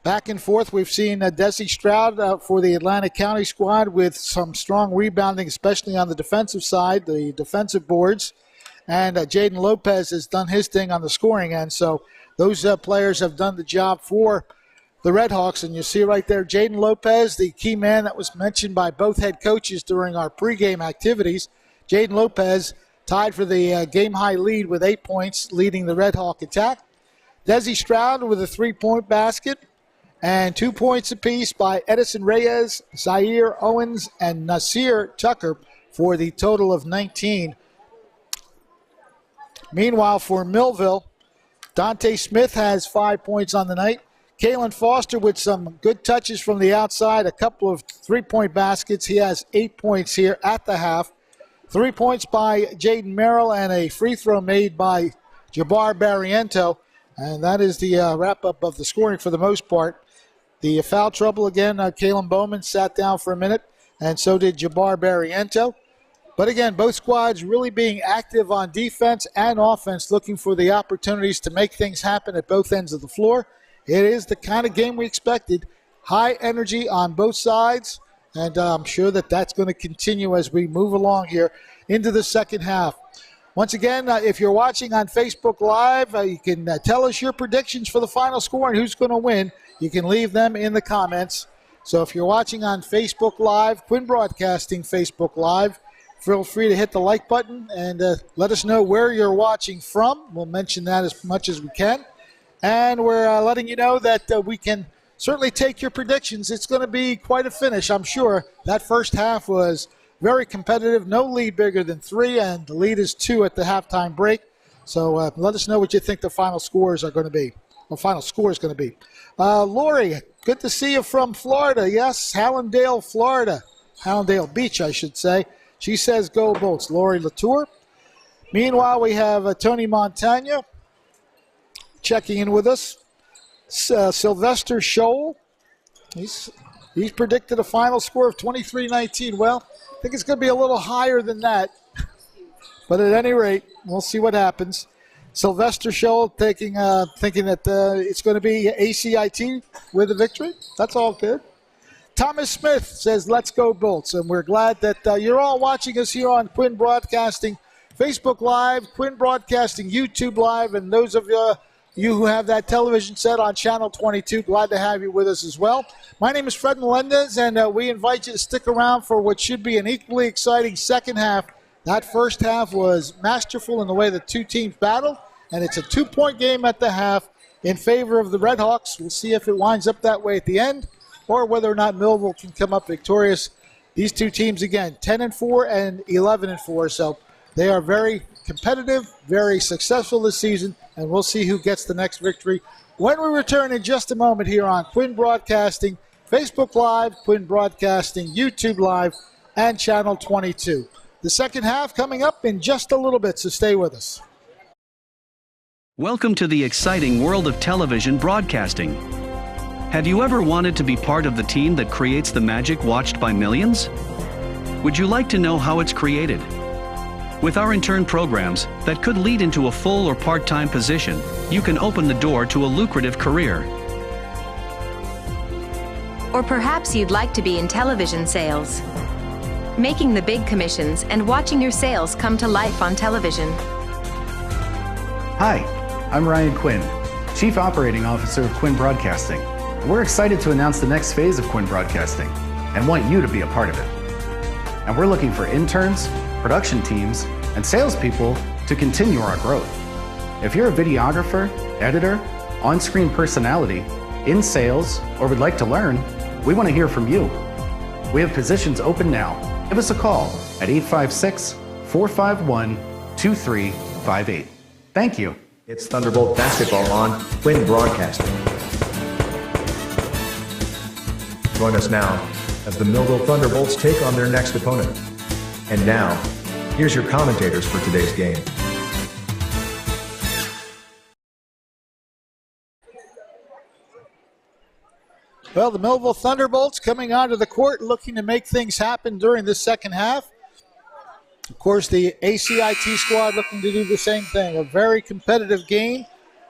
Back and forth, we've seen Desi Stroud for the Atlantic County squad with some strong rebounding, especially on the defensive side, the defensive boards. And Jaden Lopez has done his thing on the scoring end. So those players have done the job for the Redhawks. And you see right there, Jaden Lopez, the key man that was mentioned by both head coaches during our pregame activities. Jaden Lopez tied for the game-high lead with 8 points, leading the Redhawk attack. Desi Stroud with a 3-point basket. And 2 points apiece by Edison Reyes, Zaire Owens, and Nasir Tucker for the total of 19. Meanwhile, for Millville, Dante Smith has 5 points on the night. Kalen Foster with some good touches from the outside, a couple of 3-point baskets. He has 8 points here at the half. 3 points by Jaden Merrill and a free throw made by Jabbar Barriento. And that is the wrap-up of the scoring for the most part. The foul trouble again, Kalen Bowman sat down for a minute, and so did Jabbar Barriento. But again, both squads really being active on defense and offense, looking for the opportunities to make things happen at both ends of the floor. It is the kind of game we expected. High energy on both sides, and I'm sure that that's going to continue as we move along here into the second half. Once again, if you're watching on Facebook Live, you can tell us your predictions for the final score and who's going to win. You can leave them in the comments. So if you're watching on Facebook Live, Quinn Broadcasting Facebook Live, feel free to hit the like button and let us know where you're watching from. We'll mention that as much as we can. And we're letting you know that we can certainly take your predictions. It's going to be quite a finish, I'm sure. That first half was very competitive. No lead bigger than 3, and the lead is 2 at the halftime break. So let us know what you think the final scores are going to be. The final score is going to be. Lori, good to see you from Florida. Yes, Hallandale, Florida. Hallandale Beach, I should say. She says go Bolts. Lori Latour. Meanwhile, we have Tony Montagna checking in with us. Sylvester Scholl. He's predicted a final score of 23-19. Well, I think it's going to be a little higher than that. But at any rate, we'll see what happens. Sylvester Scholl thinking that it's going to be ACIT with a victory. That's all good. Thomas Smith says, let's go Bolts. And we're glad that you're all watching us here on Quinn Broadcasting, Facebook Live, Quinn Broadcasting, YouTube Live, and those of you who have that television set on Channel 22, glad to have you with us as well. My name is Fred Melendez, and we invite you to stick around for what should be an equally exciting second half That first half was masterful in the way the two teams battled, and it's a 2-point game at the half in favor of the Redhawks. We'll see if it winds up that way at the end or whether or not Millville can come up victorious. These two teams, again, 10-4 and 11-4, so they are very competitive, very successful this season, and we'll see who gets the next victory when we return in just a moment here on Quinn Broadcasting, Facebook Live, Quinn Broadcasting, YouTube Live, and Channel 22. The second half coming up in just a little bit, so stay with us. Welcome to the exciting world of television broadcasting. Have you ever wanted to be part of the team that creates the magic watched by millions? Would you like to know how it's created? With our intern programs that could lead into a full or part-time position, you can open the door to a lucrative career. Or perhaps you'd like to be in television sales, making the big commissions and watching your sales come to life on television. Hi, I'm Ryan Quinn, Chief Operating Officer of Quinn Broadcasting. We're excited to announce the next phase of Quinn Broadcasting and want you to be a part of it. And we're looking for interns, production teams, and salespeople to continue our growth. If you're a videographer, editor, on-screen personality, in sales, or would like to learn, we want to hear from you. We have positions open now. Give us a call at 856-451-2358. Thank you. It's Thunderbolt basketball on Quinn Broadcasting. Join us now as the Millville Thunderbolts take on their next opponent. And now, here's your commentators for today's game. Well, the Millville Thunderbolts coming onto the court looking to make things happen during this second half. Of course, the ACIT squad looking to do the same thing. A very competitive game.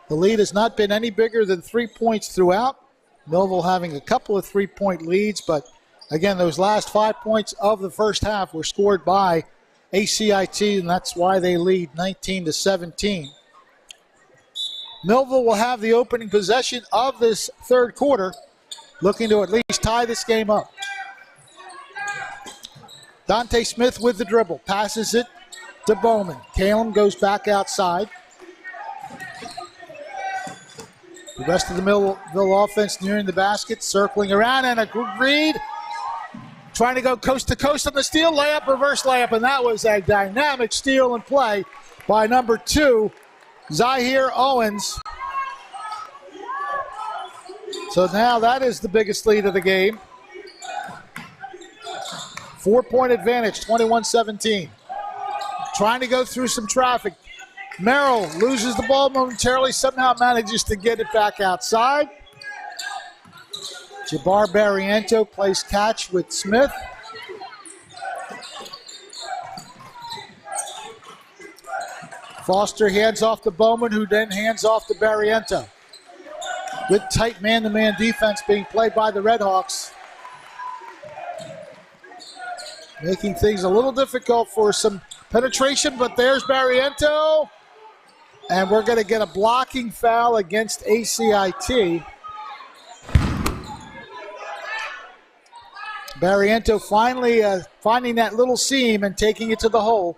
The lead has not been any bigger than 3 points throughout. Millville having a couple of 3-point leads, but again, those last 5 points of the first half were scored by ACIT, and that's why they lead 19-17. Millville will have the opening possession of this third quarter, looking to at least tie this game up. Dante Smith with the dribble, passes it to Bowman. Calum goes back outside. The rest of the Millville offense nearing the basket, circling around, and a good read. Trying to go coast to coast on the steal, layup, reverse layup, and that was a dynamic steal and play by number 2, Zahir Owens. So now that is the biggest lead of the game. 4-point advantage, 21-17. Trying to go through some traffic. Merrill loses the ball momentarily, somehow manages to get it back outside. Jabbar Barriento plays catch with Smith. Foster hands off to Bowman, who then hands off to Barriento. Good tight man-to-man defense being played by the Redhawks, making things a little difficult for some penetration, but there's Barriento. And we're going to get a blocking foul against ACIT. Barriento finally finding that little seam and taking it to the hole.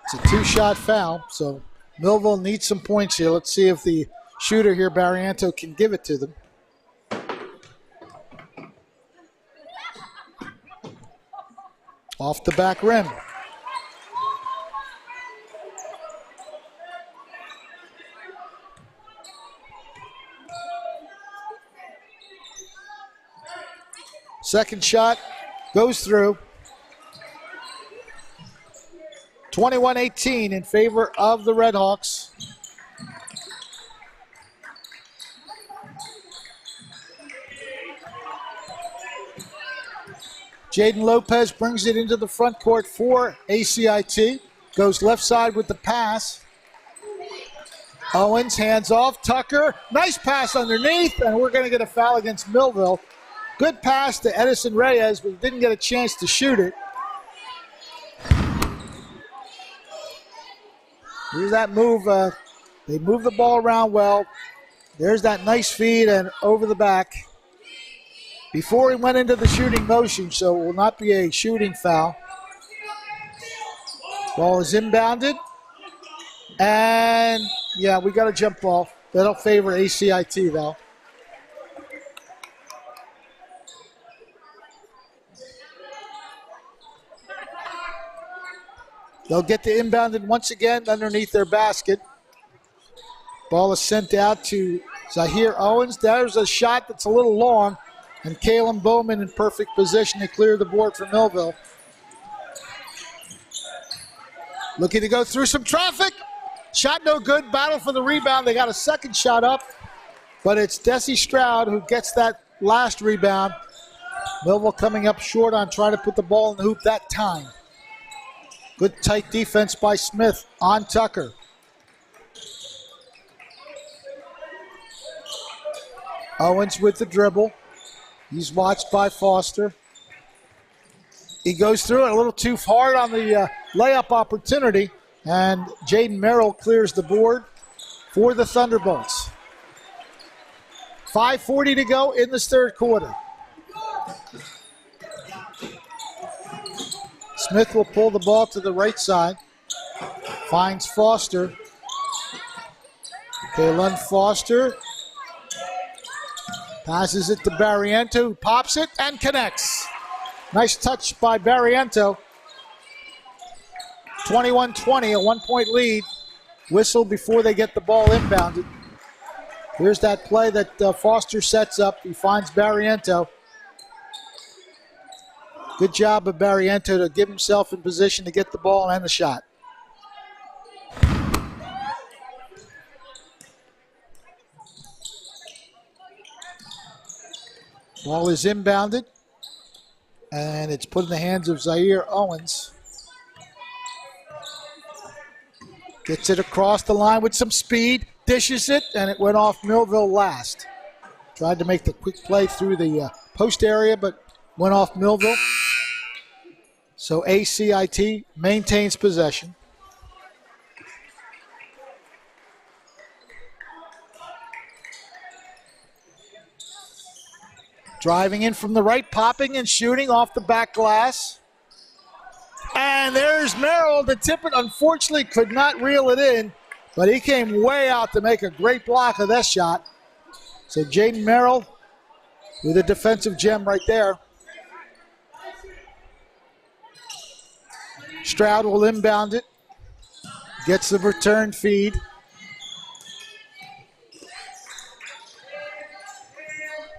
It's a 2-shot foul, so Millville needs some points here. Let's see if the shooter here, Barriento, can give it to them. Off the back rim. Second shot goes through. 21-18 in favor of the Redhawks. Jaden Lopez brings it into the front court for ACIT. Goes left side with the pass. Owens hands off. Tucker, nice pass underneath, and we're going to get a foul against Millville. Good pass to Edison Reyes, but didn't get a chance to shoot it. Here's that move. They move the ball around well. There's that nice feed and over the back. before he went into the shooting motion, so it will not be a shooting foul. Ball is inbounded. And, yeah, we got a jump ball. That'll favor ACIT, though. They'll get the inbounded once again underneath their basket. Ball is sent out to Zahir Owens. There's a shot that's a little long, and Kalen Bowman in perfect position to clear the board for Millville. Looking to go through some traffic. Shot no good. Battle for the rebound. They got a second shot up, but it's Desi Stroud who gets that last rebound. Millville coming up short on trying to put the ball in the hoop that time. Good tight defense by Smith on Tucker. Owens with the dribble. He's watched by Foster. He goes through it a little too hard on the layup opportunity, and Jaden Merrill clears the board for the Thunderbolts. 5:40 to go in this third quarter. Smith will pull the ball to the right side. Finds Foster. Kaylin Foster passes it to Barriento, who pops it and connects. Nice touch by Barriento. 21-20, a 1-point lead. Whistle before they get the ball inbounded. Here's that play that Foster sets up. He finds Barriento. Good job of Barriento to give himself in position to get the ball and the shot. Ball is inbounded, and it's put in the hands of Zaire Owens. Gets it across the line with some speed, dishes it, and it went off Millville last. Tried to make the quick play through the post area, but went off Millville. So ACIT maintains possession. Driving in from the right, popping and shooting off the back glass. And there's Merrill to tip it. Unfortunately, could not reel it in, but he came way out to make a great block of that shot. So Jaden Merrill with a defensive gem right there. Stroud will inbound it. Gets the return feed.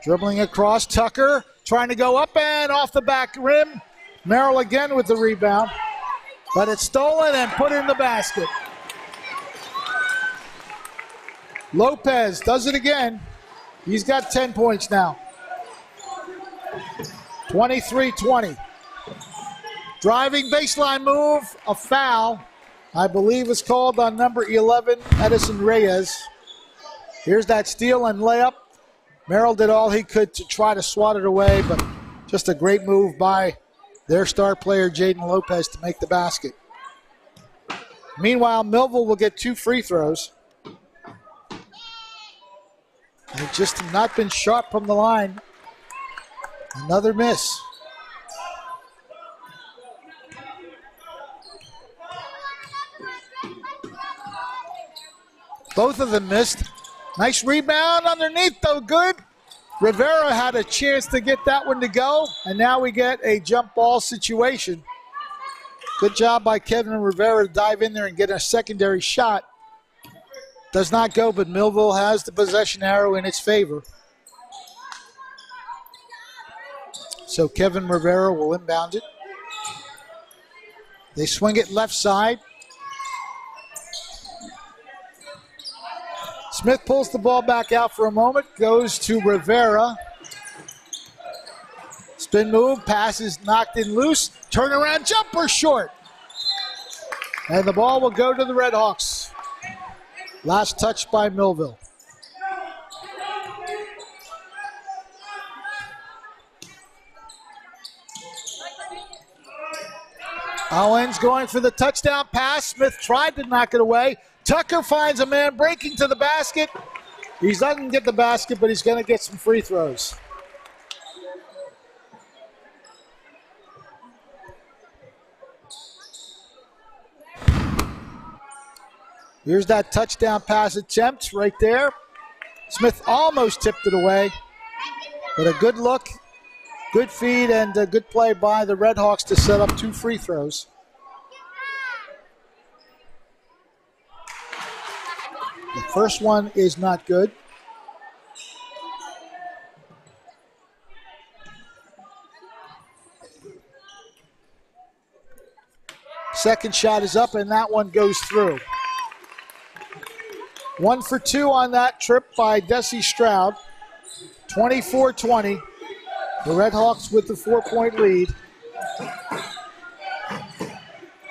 Dribbling across, Tucker trying to go up and off the back rim. Merrill again with the rebound, but it's stolen and put in the basket. Lopez does it again. He's got 10 points now. 23-20. Driving baseline move, a foul. I believe is called on number 11, Edison Reyes. Here's that steal and layup. Merrill did all he could to try to swat it away, but just a great move by their star player, Jaden Lopez, to make the basket. Meanwhile, Millville will get 2 free throws. They've just not been sharp from the line. Another miss. Both of them missed. Nice rebound underneath, though, good. Rivera had a chance to get that one to go, and now we get a jump ball situation. Good job by Kevin Rivera to dive in there and get a secondary shot. Does not go, but Millville has the possession arrow in its favor. So Kevin Rivera will inbound it. They swing it left side. Smith pulls the ball back out for a moment, goes to Rivera. Spin move, pass is knocked in loose. Turnaround jumper short. And the ball will go to the Red Hawks. Last touch by Millville. Owens going for the touchdown pass. Smith tried to knock it away. Tucker finds a man breaking to the basket. He doesn't get the basket, but he's going to get some free throws. Here's that touchdown pass attempt right there. Smith almost tipped it away, but a good look, good feed, and a good play by the Red Hawks to set up 2 free throws. The first one is not good. Second shot is up, and that one goes through. 1 for 2 on that trip by Desi Stroud. 24-20. The Red Hawks with the 4-point lead.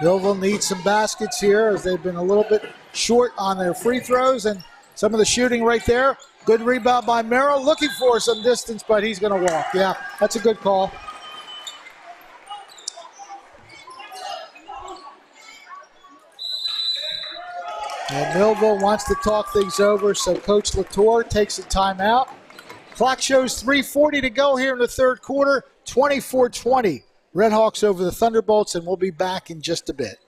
Millville needs some baskets here as they've been a little bit short on their free throws and some of the shooting right there. Good rebound by Merrill, looking for some distance, but he's going to walk. Yeah, that's a good call. And Millville wants to talk things over, so Coach Latour takes a timeout. Clock shows 3:40 to go here in the third quarter, 24-20. Red Hawks over the Thunderbolts, and we'll be back in just a bit.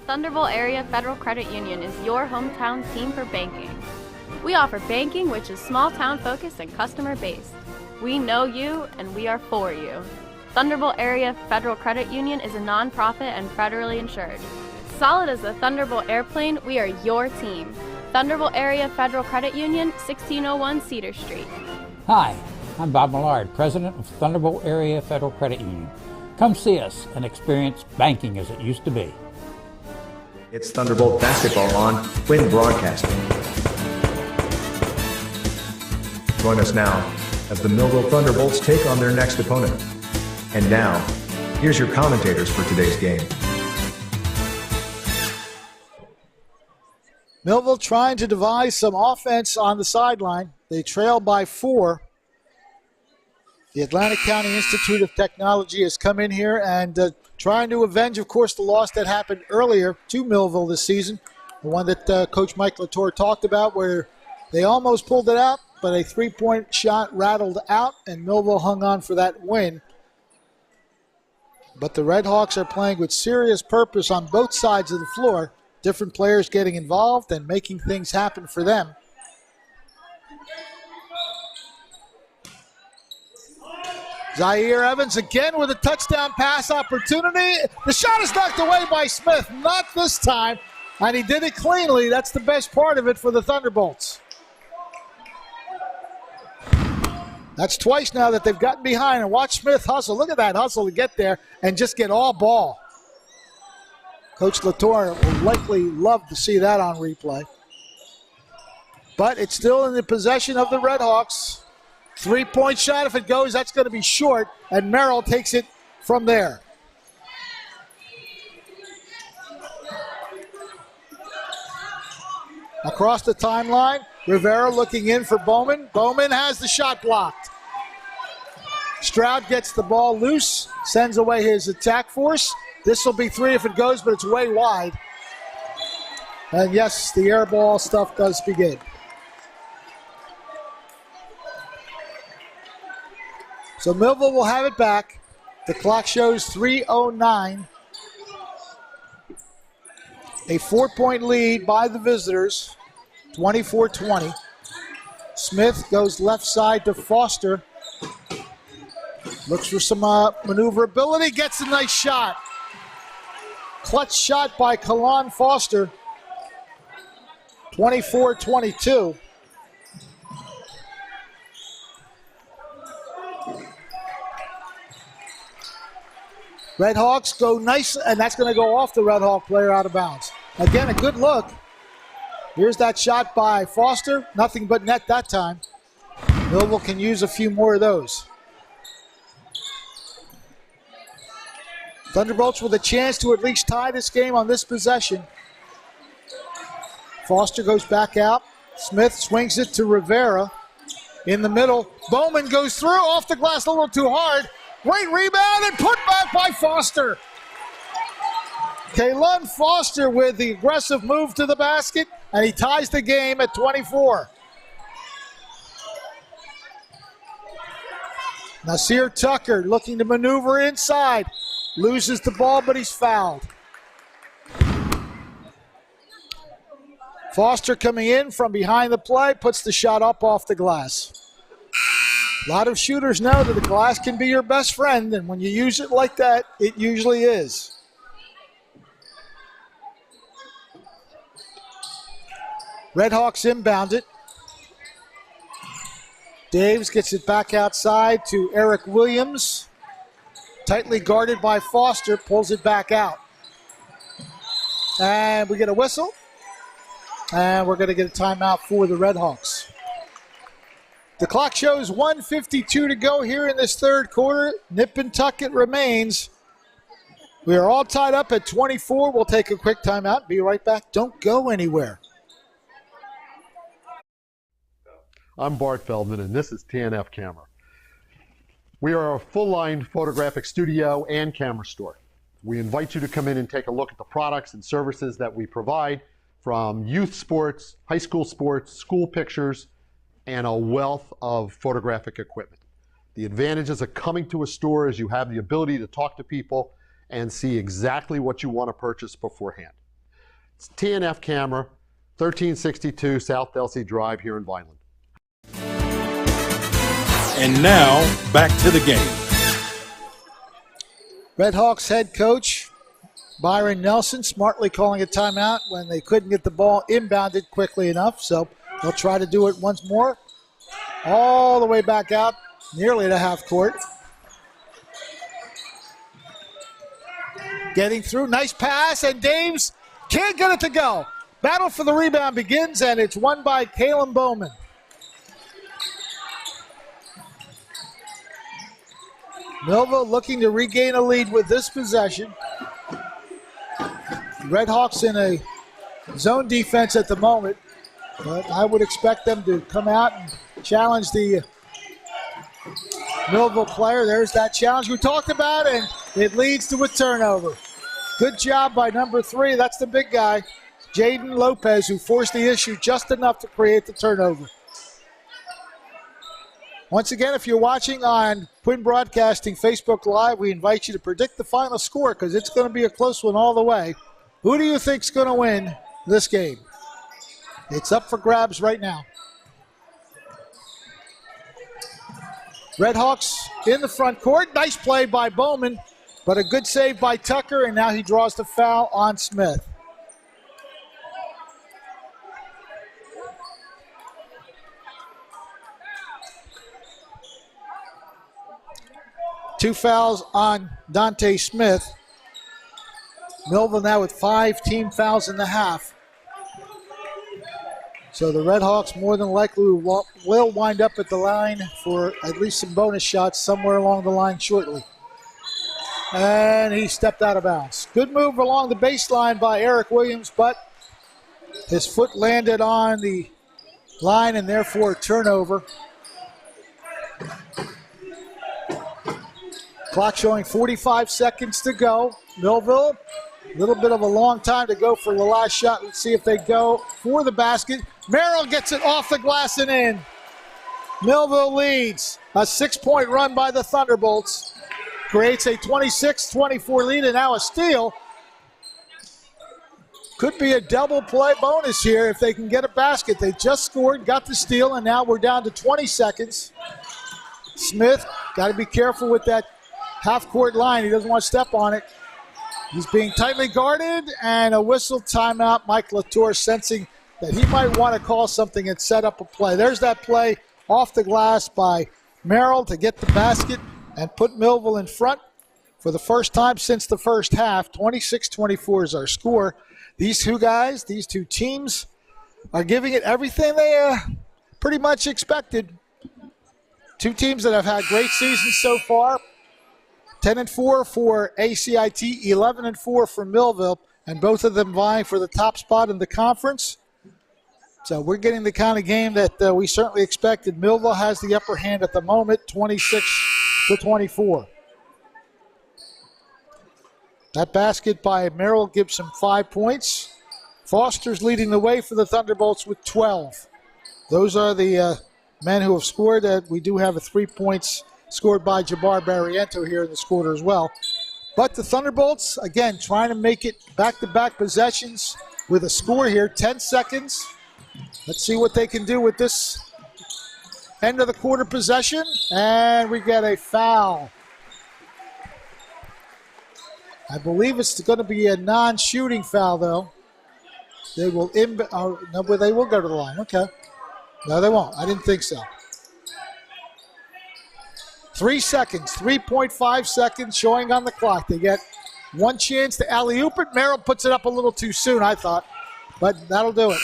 Thunderbolt Area Federal Credit Union is your hometown team for banking. We offer banking which is small town focused and customer based. We know you and we are for you. Thunderbolt Area Federal Credit Union is a nonprofit and federally insured. Solid as a Thunderbolt airplane, we are your team. Thunderbolt Area Federal Credit Union, 1601 Cedar Street. Hi, I'm Bob Millard, President of Thunderbolt Area Federal Credit Union. Come see us and experience banking as it used to be. It's Thunderbolt basketball on Quinn Broadcasting. Join us now as the Millville Thunderbolts take on their next opponent. And now, here's your commentators for today's game. Millville trying to devise some offense on the sideline. They trail by 4. The Atlantic County Institute of Technology has come in here and trying to avenge, of course, the loss that happened earlier to Millville this season. The one that Coach Mike Latour talked about where they almost pulled it out, but a 3-point shot rattled out, and Millville hung on for that win. But the Red Hawks are playing with serious purpose on both sides of the floor. Different players getting involved and making things happen for them. Zaire Evans again with a touchdown pass opportunity. The shot is knocked away by Smith. Not this time. And he did it cleanly. That's the best part of it for the Thunderbolts. That's twice now that they've gotten behind. And watch Smith hustle. Look at that hustle to get there and just get all ball. Coach Latour will likely love to see that on replay. But it's still in the possession of the Red Hawks. 3-point shot, if it goes, that's going to be short, and Merrill takes it from there. Across the timeline, Rivera looking in for Bowman. Bowman has the shot blocked. Stroud gets the ball loose, sends away his attack force. This will be 3 if it goes, but it's way wide. And yes, the air ball stuff does begin. So Millville will have it back. The clock shows 3:09. A 4-point lead by the visitors, 24-20. Smith goes left side to Foster. Looks for some maneuverability, gets a nice shot. Clutch shot by Kalon Foster, 24-22. Red Hawks go nice, and that's going to go off the Red Hawk player out of bounds. Again, a good look. Here's that shot by Foster. Nothing but net that time. Millville can use a few more of those. Thunderbolts with a chance to at least tie this game on this possession. Foster goes back out. Smith swings it to Rivera in the middle. Bowman goes through, off the glass a little too hard. Great rebound and put back by Foster. Kalon Foster with the aggressive move to the basket, and he ties the game at 24. Nasir Tucker looking to maneuver inside. Loses the ball, but he's fouled. Foster coming in from behind the play, puts the shot up off the glass. A lot of shooters know that the glass can be your best friend, and when you use it like that, it usually is. Redhawks inbound it. Daves gets it back outside to Eric Williams. Tightly guarded by Foster, pulls it back out. And we get a whistle. And we're going to get a timeout for the Redhawks. The clock shows 1:52 to go here in this third quarter. Nip and tuck it remains. We are all tied up at 24. We'll take a quick timeout. Be right back. Don't go anywhere. I'm Bart Feldman, and this is TNF Camera. We are a full-line photographic studio and camera store. We invite you to come in and take a look at the products and services that we provide, from youth sports, high school sports, school pictures, and a wealth of photographic equipment. The advantages of coming to a store is you have the ability to talk to people and see exactly what you want to purchase beforehand. It's TNF Camera, 1362 South Delsey Drive here in Vineland. And now, back to the game. Redhawks head coach Byron Nelson smartly calling a timeout when they couldn't get the ball inbounded quickly enough, so they'll try to do it once more. All the way back out, nearly to half court. Getting through, nice pass, and Daves can't get it to go. Battle for the rebound begins, and it's won by Kalen Bowman. Millville looking to regain a lead with this possession. Redhawks in a zone defense at the moment, but I would expect them to come out and challenge the Millville player. There's that challenge we talked about, and it leads to a turnover. Good job by number 3. That's the big guy, Jaden Lopez, who forced the issue just enough to create the turnover. Once again, if you're watching on Quinn Broadcasting Facebook Live, we invite you to predict the final score because it's going to be a close one all the way. Who do you think's going to win this game? It's up for grabs right now. Redhawks in the front court. Nice play by Bowman, but a good save by Tucker, and now he draws the foul on Smith. Two fouls on Dante Smith. Millville now with 5 team fouls in the half. So the Redhawks more than likely will wind up at the line for at least some bonus shots somewhere along the line shortly. And he stepped out of bounds. Good move along the baseline by Eric Williams, but his foot landed on the line and therefore a turnover. Clock showing 45 seconds to go. Millville, a little bit of a long time to go for the last shot. Let's see if they go for the basket. Merrill gets it off the glass and in. Millville leads. A 6-point run by the Thunderbolts. Creates a 26-24 lead, and now a steal. Could be a double play bonus here if they can get a basket. They just scored, got the steal, and now we're down to 20 seconds. Smith, got to be careful with that half-court line. He doesn't want to step on it. He's being tightly guarded, and a whistle timeout. Mike Latour sensing that he might want to call something and set up a play. There's that play off the glass by Merrill to get the basket and put Millville in front for the first time since the first half. 26-24 is our score. These two guys, these two teams are giving it everything they pretty much expected. Two teams that have had great seasons so far. 10-4 for ACIT, 11-4 for Millville, and both of them vying for the top spot in the conference. So we're getting the kind of game that we certainly expected. Millville has the upper hand at the moment, 26-24. That basket by Merrill gives him 5 points. Foster's leading the way for the Thunderbolts with 12. Those are the men who have scored. We do have 3 points scored by Jabbar Barriento here in this quarter as well. But the Thunderbolts, again, trying to make it back-to-back possessions with a score here. 10 seconds. Let's see what they can do with this end of the quarter possession. And we get a foul. I believe it's going to be a non-shooting foul, though. They will no, but they will go to the line. Okay. No, they won't. I didn't think so. 3 seconds, 3.5 seconds showing on the clock. They get one chance to alley-oop it. Merrill puts it up a little too soon, I thought, but that'll do it.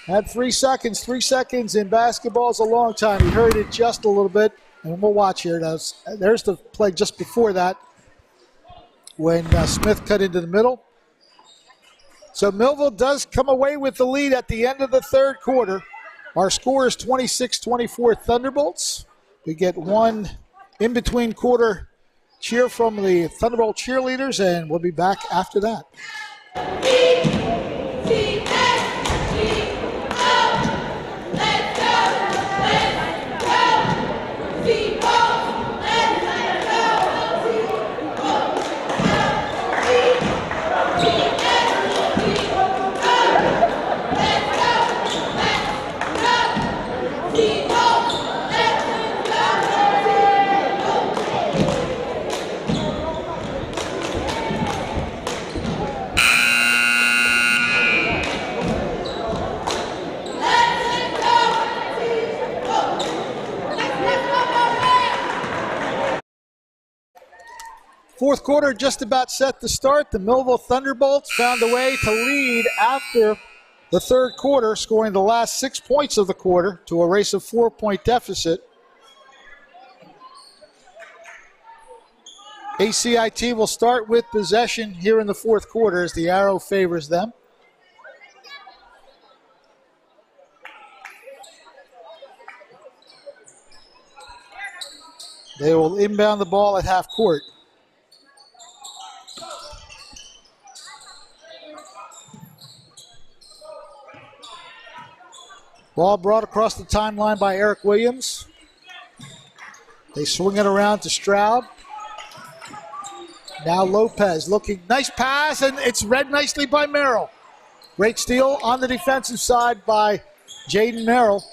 Had 3 seconds. 3 seconds in basketball is a long time. He hurried it just a little bit, and we'll watch here. There's the play just before that when Smith cut into the middle. So Millville does come away with the lead at the end of the third quarter. Our score is 26-24 Thunderbolts. We get one in-between quarter cheer from the Thunderbolt cheerleaders, and we'll be back after that. Fourth quarter just about set to start. The Millville Thunderbolts found a way to lead after the third quarter, scoring the last 6 points of the quarter to erase a 4-point deficit. ACIT will start with possession here in the fourth quarter as the arrow favors them. They will inbound the ball at half court. Ball brought across the timeline by Eric Williams. They swing it around to Stroud. Now Lopez looking, nice pass, and it's read nicely by Merrill. Great steal on the defensive side by Jaden Merrill.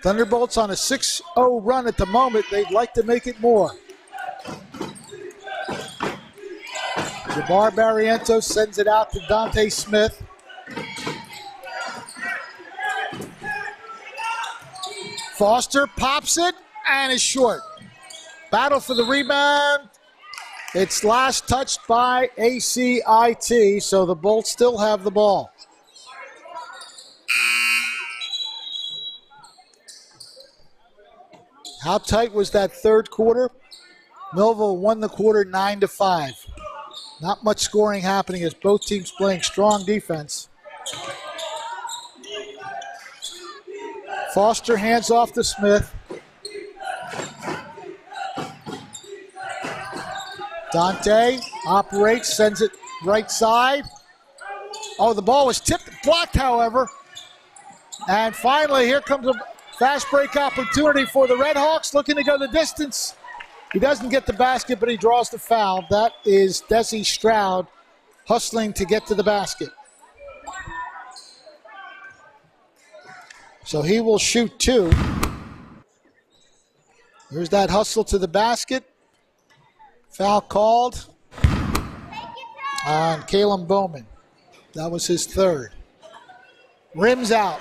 Thunderbolts on a 6-0 run at the moment. They'd like to make it more. Jabbar Barrientos sends it out to Dante Smith. Foster pops it and is short. Battle for the rebound. It's last touched by ACIT, so the Bolts still have the ball. How tight was that third quarter? Millville won the quarter 9-5. Not much scoring happening as both teams playing strong defense. Foster hands off to Smith. Dante operates, sends it right side. Oh, the ball was tipped, blocked, however. And finally, here comes a fast break opportunity for the Red Hawks, looking to go the distance. He doesn't get the basket, but he draws the foul. That is Desi Stroud hustling to get to the basket. So he will shoot two. Here's that hustle to the basket. Foul called on Caleb Bowman. That was his third. Rims out.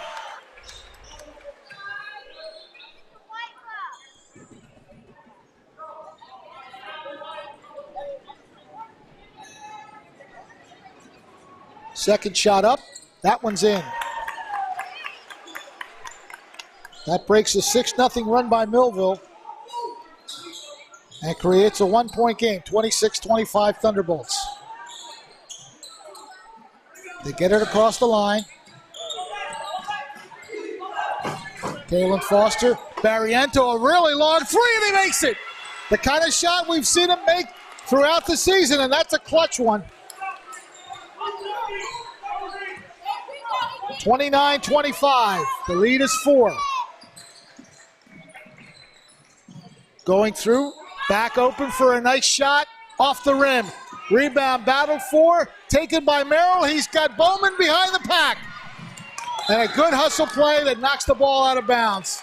Second shot up. That one's in. That breaks a 6-0 run by Millville and creates a 1-point game, 26-25 Thunderbolts. They get it across the line. Kalen Foster, Barriento, a really long three, and he makes it. The kind of shot we've seen him make throughout the season, and that's a clutch one. 29-25, the lead is 4. Going through, back open for a nice shot, off the rim. Rebound battle for taken by Merrill. He's got Bowman behind the pack. And a good hustle play that knocks the ball out of bounds.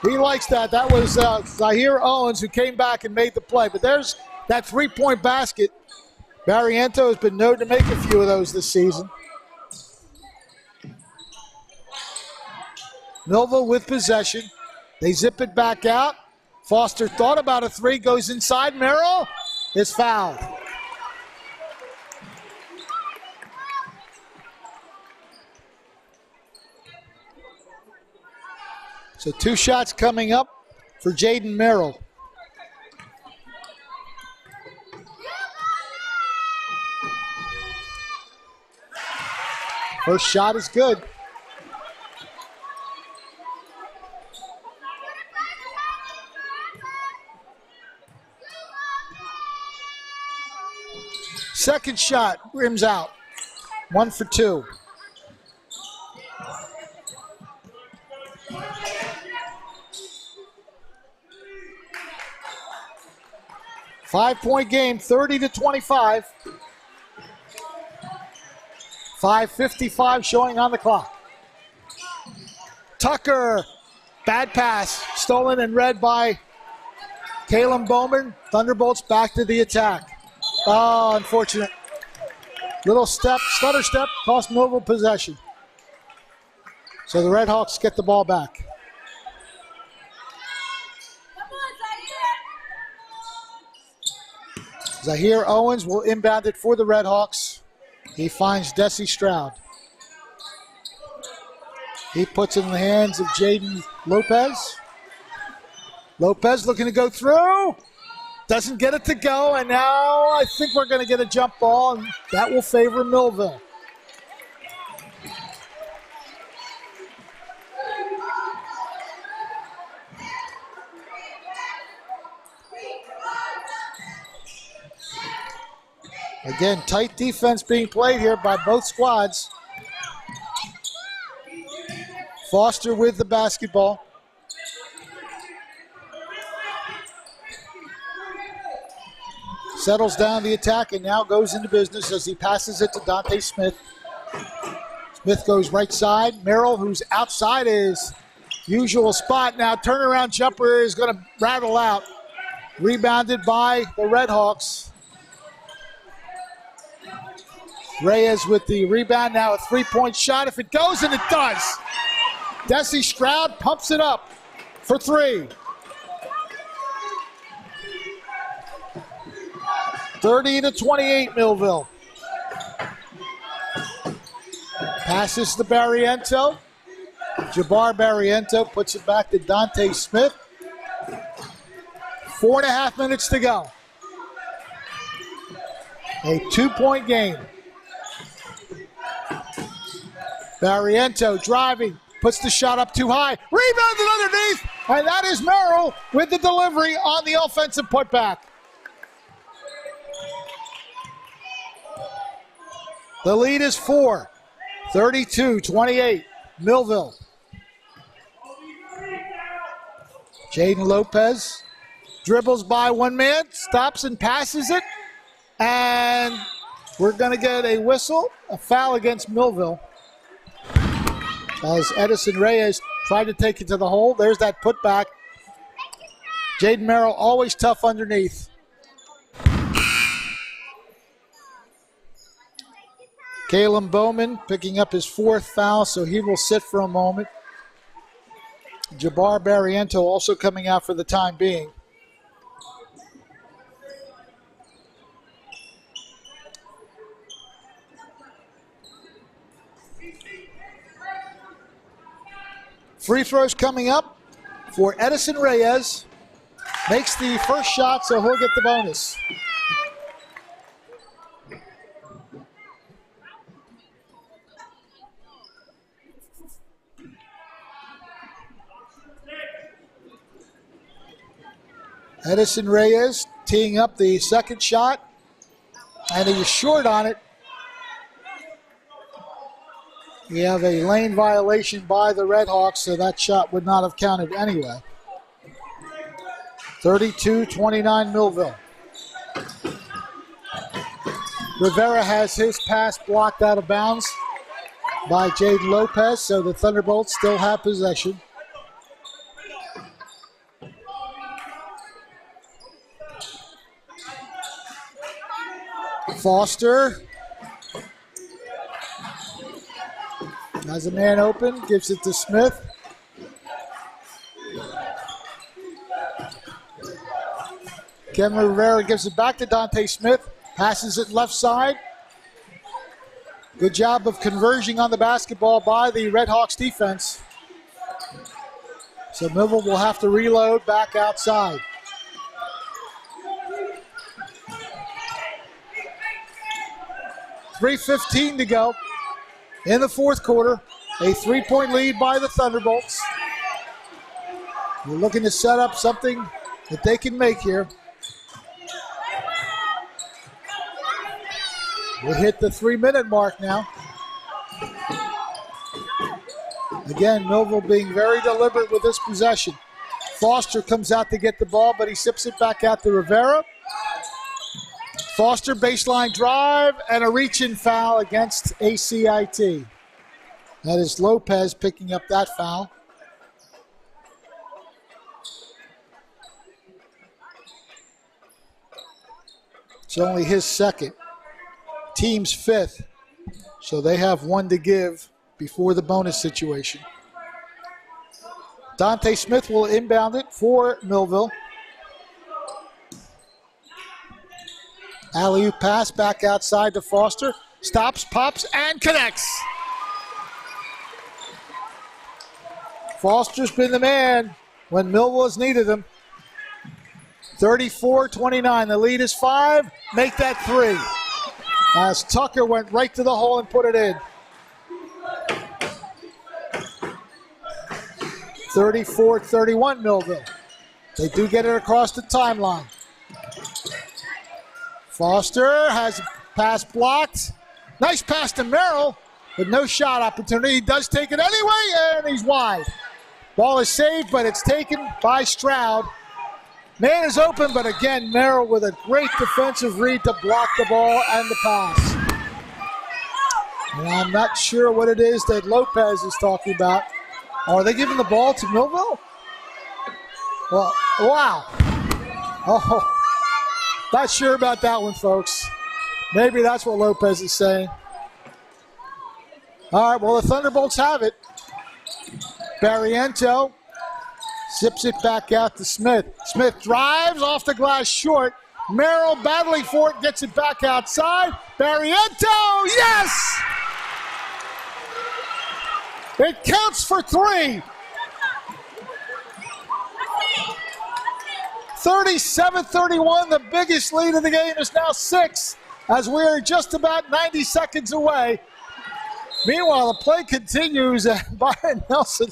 He likes that. That was Zahir Owens who came back and made the play. But there's that three-point basket. Barriento has been known to make a few of those this season. Millville with possession. They zip it back out. Foster thought about a three, goes inside. Merrill is fouled. So 2 shots coming up for Jaden Merrill. First shot is good. Second shot, rims out. 1 for 2. Five-point game, 30-25. 5:55 showing on the clock. Tucker, bad pass, stolen and read by Caleb Bowman. Thunderbolts back to the attack. Oh, unfortunate. Little step, stutter step, cost Millville possession. So the Redhawks get the ball back. Zahir Owens will inbound it for the Redhawks. He finds Desi Stroud. He puts it in the hands of Jaden Lopez. Lopez looking to go through. Doesn't get it to go, and now I think we're going to get a jump ball, and that will favor Millville. Again, tight defense being played here by both squads. Foster with the basketball. Settles down the attack and now goes into business as he passes it to Dante Smith. Smith goes right side. Merrill, who's outside his usual spot. Now turnaround jumper is going to rattle out. Rebounded by the Redhawks. Reyes with the rebound. Now a three-point shot. If it goes, and it does. Desi Stroud pumps it up for 3. 30-28 Millville. Passes to Barriento. Jabbar Barriento puts it back to Dante Smith. 4.5 minutes to go. A 2-point game. Barriento driving, puts the shot up too high. Rebounded underneath, and that is Merrill with the delivery on the offensive putback. The lead is 4. 32-28, Millville. Jaden Lopez dribbles by one man, stops and passes it. And we're going to get a whistle, a foul against Millville. As Edison Reyes tried to take it to the hole. There's that putback. Jaden Merrill always tough underneath. Caleb Bowman picking up his 4th foul, so he will sit for a moment. Jabbar Barriento also coming out for the time being. Free throws coming up for Edison Reyes. Makes the first shot, so he'll get the bonus. Edison Reyes teeing up the second shot, and he was short on it. We have a lane violation by the Redhawks, so that shot would not have counted anyway. 32-29 Millville. Rivera has his pass blocked out of bounds by Jaden Lopez, so the Thunderbolts still have possession. Foster has a man open, gives it to Smith. Kevin Rivera gives it back to Dante Smith. Passes it left side. Good job of converging on the basketball by the Red Hawks defense. So Millville will have to reload back outside. .315 to go in the fourth quarter. A 3-point lead by the Thunderbolts. We're looking to set up something that they can make here. We hit the 3-minute mark now. Again, Millville being very deliberate with this possession. Foster comes out to get the ball, but he sips it back out to Rivera. Foster baseline drive and a reach-in foul against ACIT. That is Lopez picking up that foul. It's only his second. Team's fifth. So they have one to give before the bonus situation. Dante Smith will inbound it for Millville. Alley-oop pass back outside to Foster. Stops, pops, and connects. Foster's been the man when Millville has needed him. 34-29. The lead is 5. Make that 3. As Tucker went right to the hole and put it in. 34-31 Millville. They do get it across the timeline. Foster has a pass blocked. Nice pass to Merrill, but no shot opportunity. He does take it anyway, and he's wide. Ball is saved, but it's taken by Stroud. Man is open, but again, Merrill with a great defensive read to block the ball and the pass. And I'm not sure what it is that Lopez is talking about. Are they giving the ball to Millville? Well, wow. Oh. Not sure about that one, folks. Maybe that's what Lopez is saying. All right, well, the Thunderbolts have it. Barriento zips it back out to Smith. Smith drives off the glass short. Merrill battling for it, gets it back outside. Barriento, yes! It counts for 3. 37-31, the biggest lead of the game is now 6 as we're just about 90 seconds away. Meanwhile, the play continues. Byron Nelson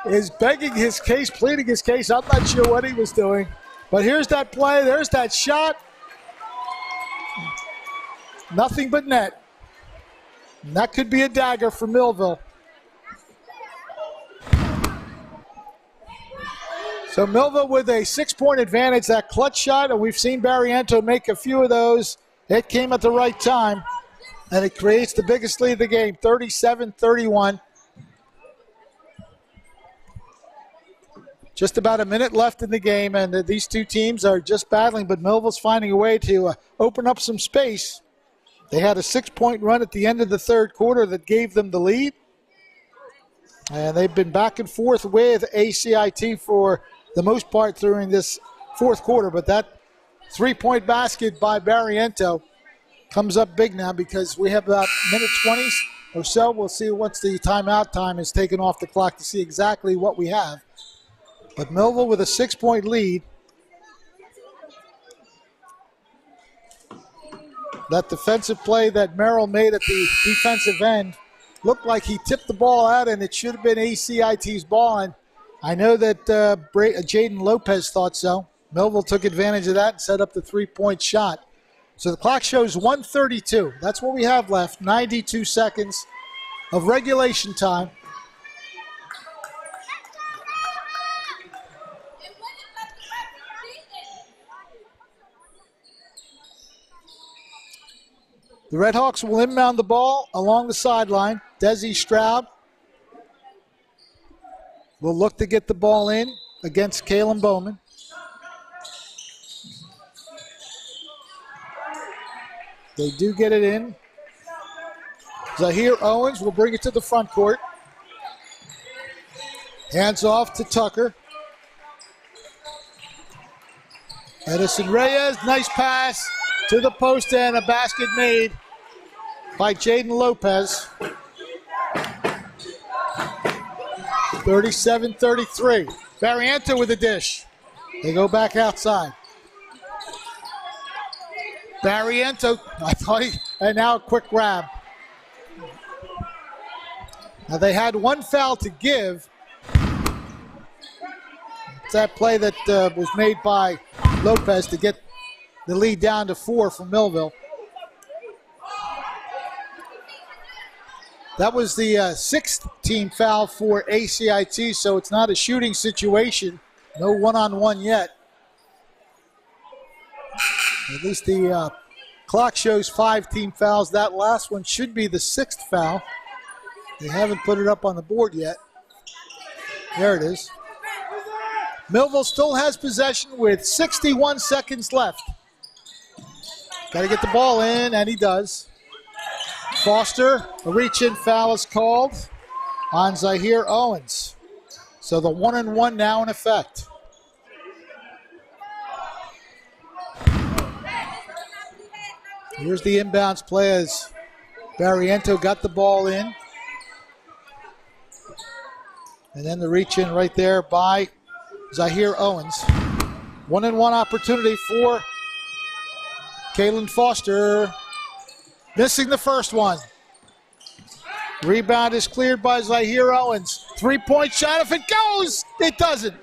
is begging his case, pleading his case. I'm not sure what he was doing. But here's that play. There's that shot. Nothing but net. And that could be a dagger for Millville. So Millville with a 6-point advantage, that clutch shot, and we've seen Barriento make a few of those. It came at the right time, and it creates the biggest lead of the game, 37-31. Just about a minute left in the game, and these two teams are just battling, but Millville's finding a way to open up some space. They had a 6-point run at the end of the third quarter that gave them the lead, and they've been back and forth with ACIT for the most part during this fourth quarter, but that 3-point basket by Barriento comes up big now because we have about minute 20 or so. We'll see once the timeout time is taken off the clock to see exactly what we have. But Millville with a 6-point lead. That defensive play that Merrill made at the defensive end looked like he tipped the ball out, and it should have been ACIT's ball. And I know that Jaden Lopez thought so. Millville took advantage of that and set up the 3-point shot. So the clock shows 1:32. That's what we have left, 92 seconds of regulation time. The Redhawks will inbound the ball along the sideline. Desi Stroud will look to get the ball in against Kalen Bowman. They do get it in. Zahir Owens will bring it to the front court. Hands off to Tucker. Edison Reyes, nice pass to the post and a basket made by Jaden Lopez. 37-33. Barriento with a dish. They go back outside. Barriento, and now a quick grab. Now they had one foul to give. It's that play that was made by Lopez to get the lead down to 4 for Millville. That was the sixth team foul for ACIT, so it's not a shooting situation. No one-on-one yet. At least the clock shows 5 team fouls. That last one should be the 6th foul. They haven't put it up on the board yet. There it is. Millville still has possession with 61 seconds left. Got to get the ball in, and he does. Foster, a reach-in foul is called on Zahir Owens. So the 1-and-1 now in effect. Here's the inbounds play as Barriento got the ball in. And then the reach-in right there by Zahir Owens. 1-and-1 opportunity for Kalen Foster. Missing the first one. Rebound is cleared by Zahir Owens. 3-point shot. If it goes, it doesn't.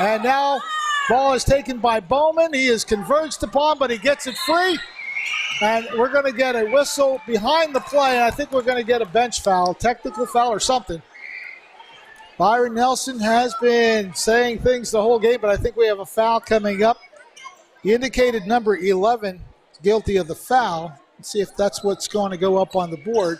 And now ball is taken by Bowman. He is converged upon, but he gets it free. And we're going to get a whistle behind the play. I think we're going to get a bench foul, technical foul or something. Byron Nelson has been saying things the whole game, but I think we have a foul coming up. He indicated number 11 guilty of the foul. Let's see if that's what's going to go up on the board.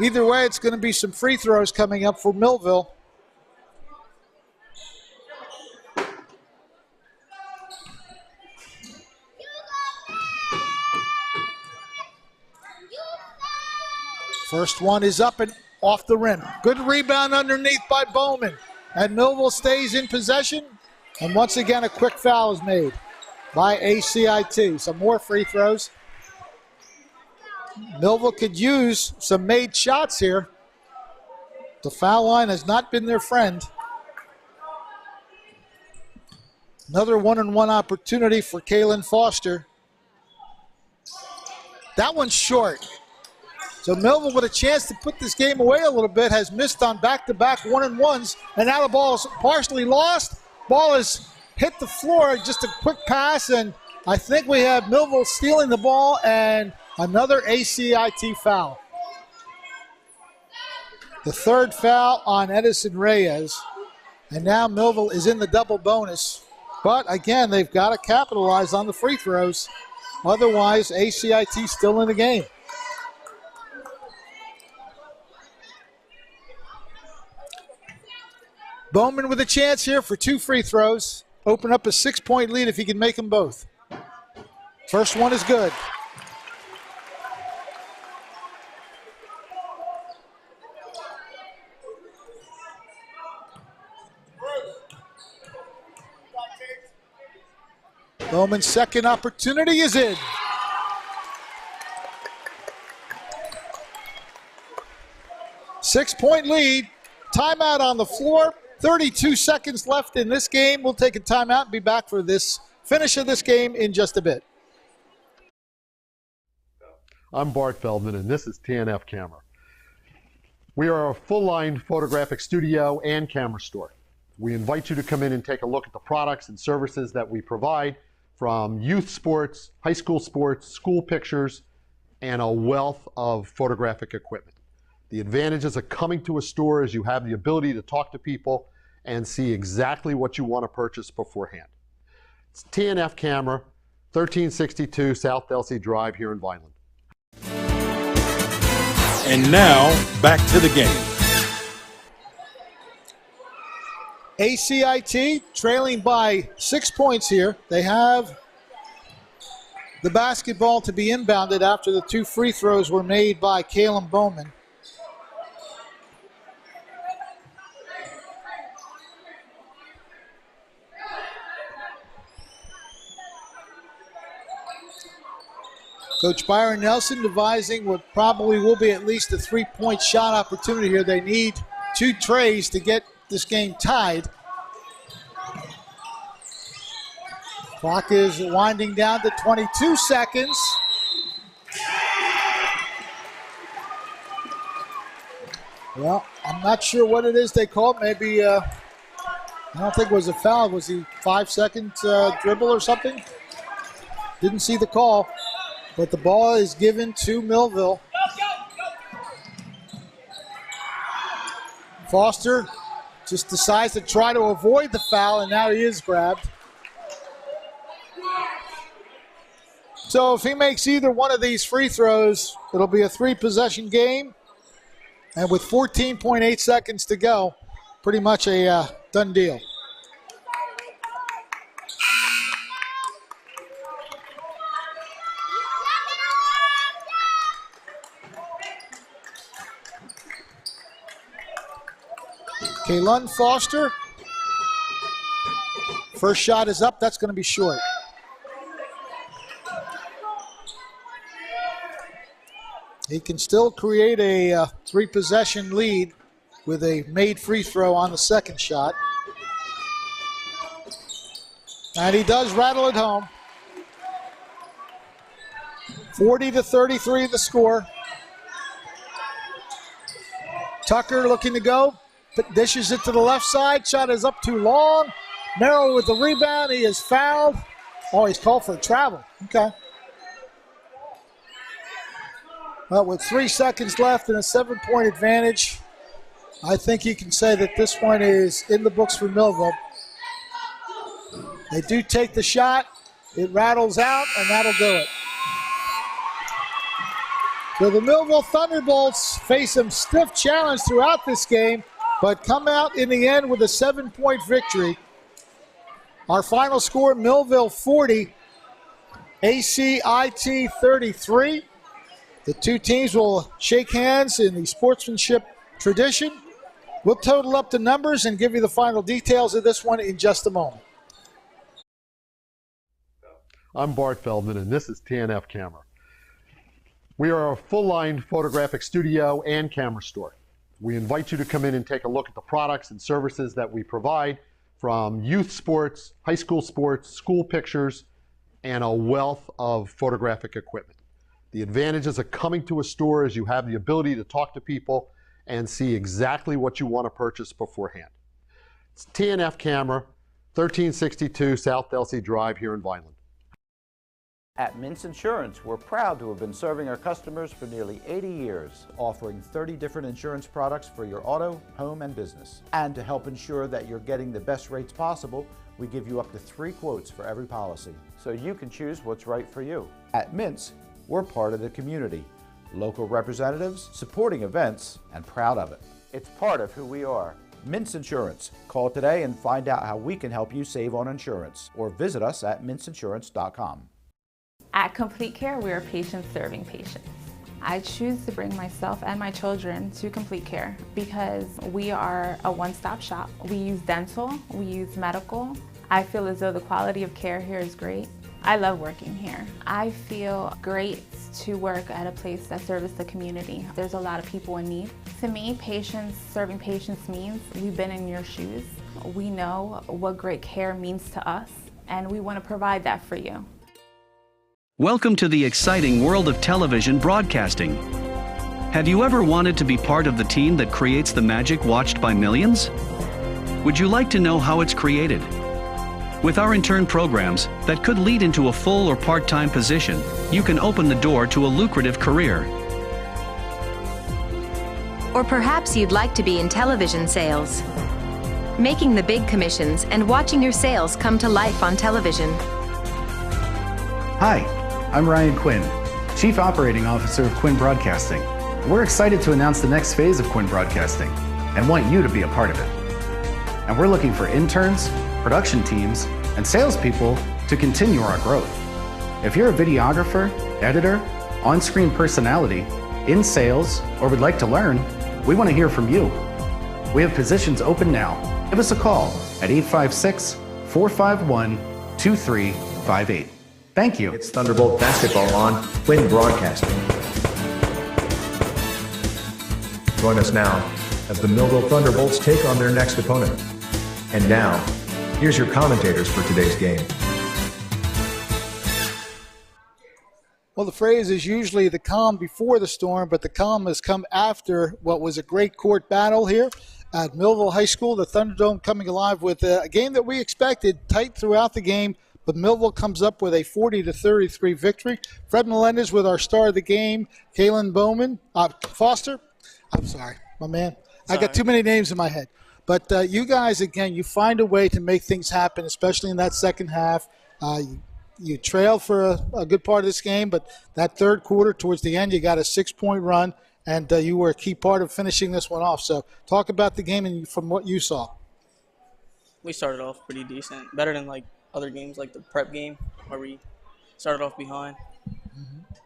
Either way, it's going to be some free throws coming up for Millville. First one is up and off the rim. Good rebound underneath by Bowman. And Millville stays in possession. And once again, a quick foul is made by ACIT. Some more free throws. Millville could use some made shots here. The foul line has not been their friend. Another 1-and-1 opportunity for Kalen Foster. That one's short. So Millville, with a chance to put this game away a little bit, has missed on back-to-back 1-and-1s. And now the ball is partially lost. Ball has hit the floor. Just a quick pass, and I think we have Millville stealing the ball and another ACIT foul. The third foul on Edison Reyes. And now Millville is in the double bonus. But again, they've got to capitalize on the free throws. Otherwise, ACIT still in the game. Bowman with a chance here for 2 free throws. Open up a 6-point lead if he can make them both. First one is good. Bowman's second opportunity is in. Six-point lead. Timeout on the floor. 32 seconds left in this game. We'll take a timeout and be back for this finish of this game in just a bit. I'm Bart Feldman, and this is TNF Camera. We are a full-line photographic studio and camera store. We invite you to come in and take a look at the products and services that we provide, from youth sports, high school sports, school pictures, and a wealth of photographic equipment. The advantages of coming to a store is you have the ability to talk to people and see exactly what you want to purchase beforehand. It's TNF camera, 1362 South Delsey Drive here in Vineland. And now, back to the game. ACIT trailing by 6 points here. They have the basketball to be inbounded after the 2 free throws were made by Caleb Bowman. Coach Byron Nelson devising what probably will be at least a 3-point shot opportunity here. They need 2 trays to get this game tied. Clock is winding down to 22 seconds. Well, I'm not sure what it is they called. Maybe, I don't think it was a foul. Was he 5-second dribble or something? Didn't see the call, but the ball is given to Millville. Foster just decides to try to avoid the foul, and now he is grabbed. So if he makes either one of these free throws, it'll be a 3-possession game. And with 14.8 seconds to go, pretty much a done deal. Kaylun Foster. First shot is up. That's going to be short. He can still create a 3-possession lead with a made free throw on the second shot. And he does rattle it home. 40-33 the score. Tucker looking to go. Dishes it to the left side. Shot is up too long. Merrill with the rebound. He is fouled. Oh, he's called for a travel. Okay. Well, with 3 seconds left and a 7-point advantage, I think you can say that this one is in the books for Millville. They do take the shot. It rattles out, and that'll do it. So the Millville Thunderbolts face some stiff challenge throughout this game, but come out in the end with a 7-point victory. Our final score, Millville 40, ACIT 33. The two teams will shake hands in the sportsmanship tradition. We'll total up the numbers and give you the final details of this one in just a moment. I'm Bart Feldman, and this is TNF Camera. We are a full-line photographic studio and camera store. We invite you to come in and take a look at the products and services that we provide, from youth sports, high school sports, school pictures, and a wealth of photographic equipment. The advantages of coming to a store is you have the ability to talk to people and see exactly what you want to purchase beforehand. It's TNF Camera, 1362 South Delsey Drive here in Vineland. At Mintz Insurance, we're proud to have been serving our customers for nearly 80 years, offering 30 different insurance products for your auto, home, and business. And to help ensure that you're getting the best rates possible, we give you up to 3 quotes for every policy, so you can choose what's right for you. At Mintz, we're part of the community, local representatives, supporting events, and proud of it. It's part of who we are. Mintz Insurance. Call today and find out how we can help you save on insurance, or visit us at mintzinsurance.com. At Complete Care, we are patients serving patients. I choose to bring myself and my children to Complete Care because we are a one-stop shop. We use dental, we use medical. I feel as though the quality of care here is great. I love working here. I feel great to work at a place that serves the community. There's a lot of people in need. To me, patients serving patients means we've been in your shoes. We know what great care means to us, and we want to provide that for you. Welcome to the exciting world of television broadcasting. Have you ever wanted to be part of the team that creates the magic watched by millions? Would you like to know how it's created? With our intern programs that could lead into a full or part-time position, you can open the door to a lucrative career. Or perhaps you'd like to be in television sales. making the big commissions and watching your sales come to life on television. Hi, I'm Ryan Quinn, Chief Operating Officer of Quinn Broadcasting. We're excited to announce the next phase of Quinn Broadcasting and want you to be a part of it. And we're looking for interns, production teams, and salespeople to continue our growth. If you're a videographer, editor, on-screen personality, in sales, or would like to learn, we want to hear from you. We have positions open now. Give us a call at 856-451-2358. Thank you. It's Thunderbolt basketball on Quinn Broadcasting. Join us now as the Millville Thunderbolts take on their next opponent. And now, here's your commentators for today's game. Well, the phrase is usually the calm before the storm, but the calm has come after what was a great court battle here at Millville High School. The Thunderdome coming alive with a game that we expected, tight throughout the game, but Millville comes up with a 40-33 victory. Fred Melendez with our star of the game, Kalen Bowman, Foster. I'm sorry, my man. Sorry. I got too many names in my head. But you guys, again, you find a way to make things happen, especially in that second half. You trailed for a good part of this game, but that third quarter, towards the end, you got a 6-point run, and you were a key part of finishing this one off. So talk about the game and from what you saw. We started off pretty decent, better than like other games like the prep game where we started off behind.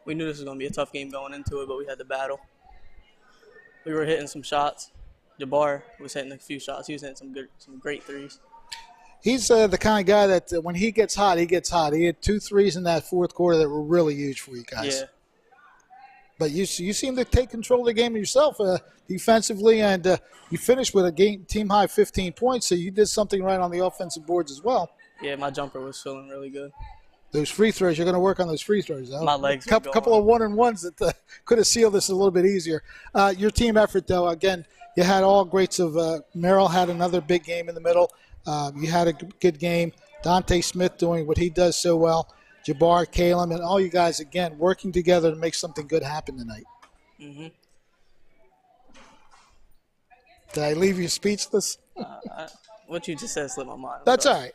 We knew this was going to be a tough game going into it, but we had to battle. We were hitting some shots. Jabbar was hitting a few shots. He was hitting some great threes. He's the kind of guy that when he gets hot, he gets hot. He had 2 threes in that fourth quarter that were really huge for you guys. Yeah. But you seem to take control of the game yourself defensively, and you finished with a team-high 15 points, so you did something right on the offensive boards as well. Yeah, my jumper was feeling really good. Those free throws, you're going to work on those free throws. My legs a couple of one-and-ones that could have sealed this a little bit easier. Your team effort, though, again, you had all greats of Merrill had another big game in the middle. You had a good game. Dante Smith doing what he does so well. Jabbar, Caleb, and all you guys, again, working together to make something good happen tonight. Mm-hmm. Did I leave you speechless? What you just said slipped my mind. That's all right.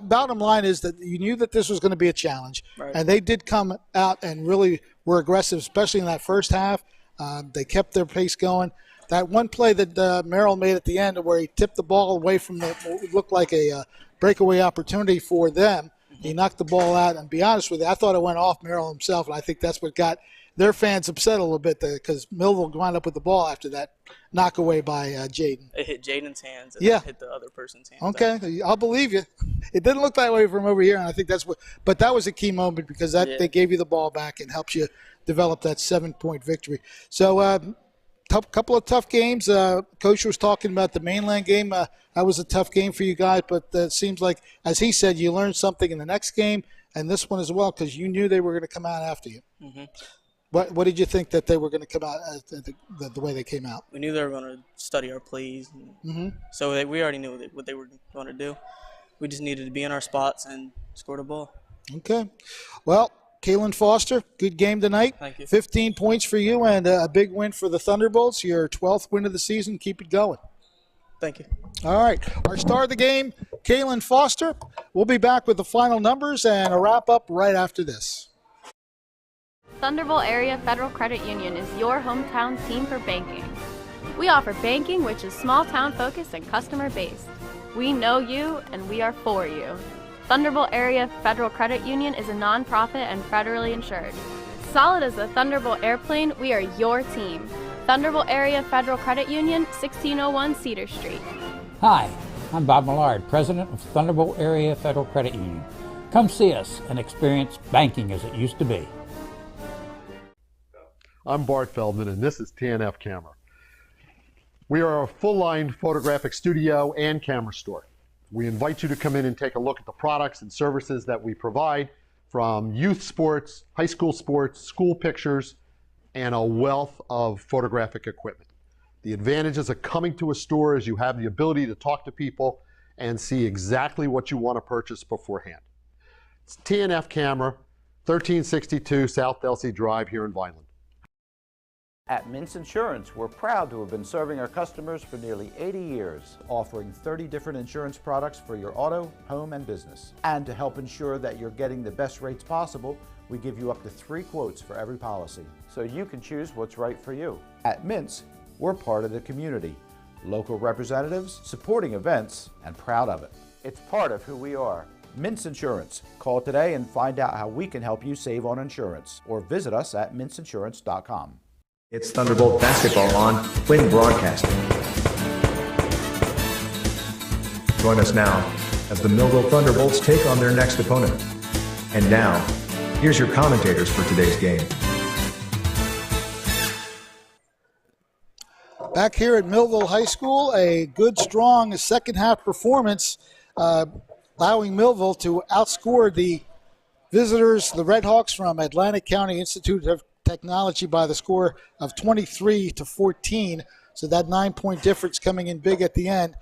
Bottom line is that you knew that this was going to be a challenge, right. And they did come out and really were aggressive, especially in that first half. They kept their pace going. That one play that Merrill made at the end where he tipped the ball away from what looked like a breakaway opportunity for them. He knocked the ball out, and to be honest with you, I thought it went off Merrill himself, and I think that's what got their fans upset a little bit because Millville wound up with the ball after that knockaway by Jaden. It hit Jaden's hands and hit the other person's hands. Okay, I'll believe you. It didn't look that way from over here, and I think that's what – but that was a key moment because they gave you the ball back and helps you develop that 7-point victory. So couple of tough games. Coach was talking about the mainland game. That was a tough game for you guys, but it seems like, as he said, you learned something in the next game and this one as well because you knew they were going to come out after you. Mm-hmm. What did you think that they were going to come out the way they came out? We knew they were going to study our plays. So we already knew what they were going to do. We just needed to be in our spots and score the ball. Okay. Well, Kalen Foster, good game tonight. Thank you. 15 points for you and a big win for the Thunderbolts. Your 12th win of the season. Keep it going. Thank you. All right. Our star of the game, Kalen Foster. We'll be back with the final numbers and a wrap-up right after this. Thunderbolt Area Federal Credit Union is your hometown team for banking. We offer banking which is small-town focused and customer-based. We know you, and we are for you. Thunderbolt Area Federal Credit Union is a nonprofit and federally insured. Solid as a Thunderbolt airplane, we are your team. Thunderbolt Area Federal Credit Union, 1601 Cedar Street. Hi, I'm Bob Millard, President of Thunderbolt Area Federal Credit Union. Come see us and experience banking as it used to be. I'm Bart Feldman, and this is TNF Camera. We are a full-line photographic studio and camera store. We invite you to come in and take a look at the products and services that we provide, from youth sports, high school sports, school pictures, and a wealth of photographic equipment. The advantages of coming to a store is you have the ability to talk to people and see exactly what you want to purchase beforehand. It's TNF Camera, 1362 South Delsey Drive here in Vineland. At Mintz Insurance, we're proud to have been serving our customers for nearly 80 years, offering 30 different insurance products for your auto, home, and business. And to help ensure that you're getting the best rates possible, we give you up to 3 quotes for every policy, so you can choose what's right for you. At Mintz, we're part of the community, local representatives, supporting events, and proud of it. It's part of who we are. Mintz Insurance. Call today and find out how we can help you save on insurance, or visit us at mintzinsurance.com. It's Thunderbolt basketball on Quinn Broadcasting. Join us now as the Millville Thunderbolts take on their next opponent. And now, here's your commentators for today's game. Back here at Millville High School, a good, strong second-half performance, allowing Millville to outscore the visitors, the Red Hawks from Atlantic County Institute of Technology, by the score of 23-14. So that 9-point difference coming in big at the end.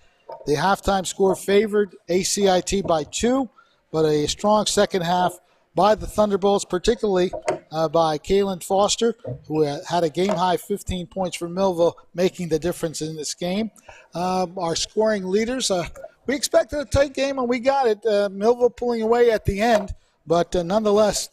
The halftime score favored ACIT by 2, but a strong second half by the Thunderbolts, particularly by Kaylin Foster, who had a game-high 15 points for Millville, making the difference in this game. Our scoring leaders, we expected a tight game, and we got it. Millville pulling away at the end, but nonetheless,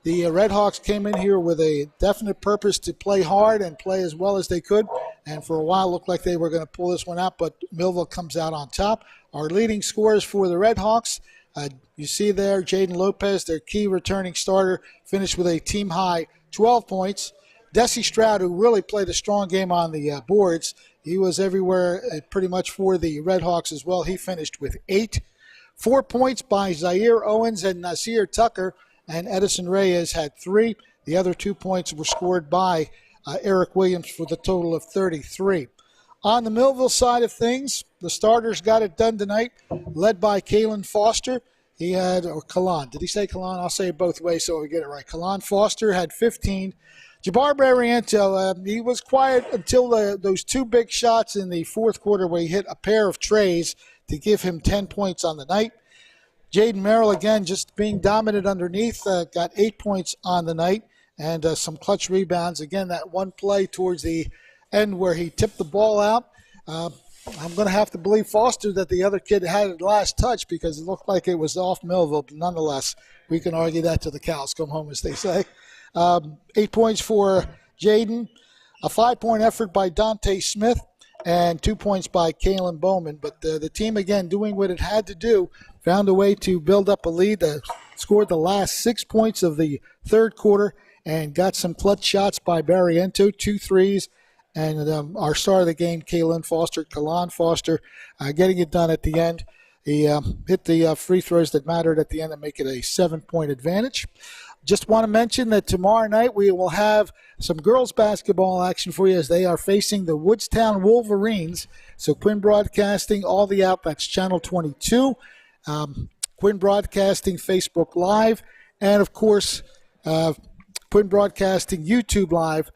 the Red Hawks came in here with a definite purpose to play hard and play as well as they could, and for a while looked like they were going to pull this one out, but Millville comes out on top. Our leading scorers for the Red Hawks, you see there, Jaden Lopez, their key returning starter, finished with a team-high 12 points. Desi Stroud, who really played a strong game on the boards, he was everywhere pretty much for the Red Hawks as well. He finished with 8. 4 points by Zaire Owens and Nasir Tucker, and Edison Reyes had 3. The other 2 points were scored by Eric Williams for the total of 33. On the Millville side of things, the starters got it done tonight, led by Kaylin Foster. He had, or Kalan. Did he say Kalan? I'll say it both ways so we get it right. Kalan Foster had 15. Jabbar Barriento, he was quiet until those 2 big shots in the fourth quarter where he hit a pair of trays to give him 10 points on the night. Jaden Merrill, again, just being dominant underneath, got 8 points on the night and some clutch rebounds. Again, that one play towards the end where he tipped the ball out. I'm going to have to believe Foster that the other kid had it last touch because it looked like it was off Millville. But nonetheless, we can argue that till the cows come home, as they say. 8 points for Jaden, a 5-point effort by Dante Smith, and 2 points by Kalen Bowman. But the team, again, doing what it had to do, found a way to build up a lead, scored the last 6 points of the third quarter, and got some clutch shots by Barriento, 2 threes, and our star of the game, Kalan Foster, getting it done at the end. He hit the free throws that mattered at the end to make it a 7-point advantage. Just want to mention that tomorrow night we will have some girls basketball action for you as they are facing the Woodstown Wolverines. So Quinn Broadcasting, all the outlets, Channel 22, Quinn Broadcasting, Facebook Live, and of course, Quinn Broadcasting, YouTube Live.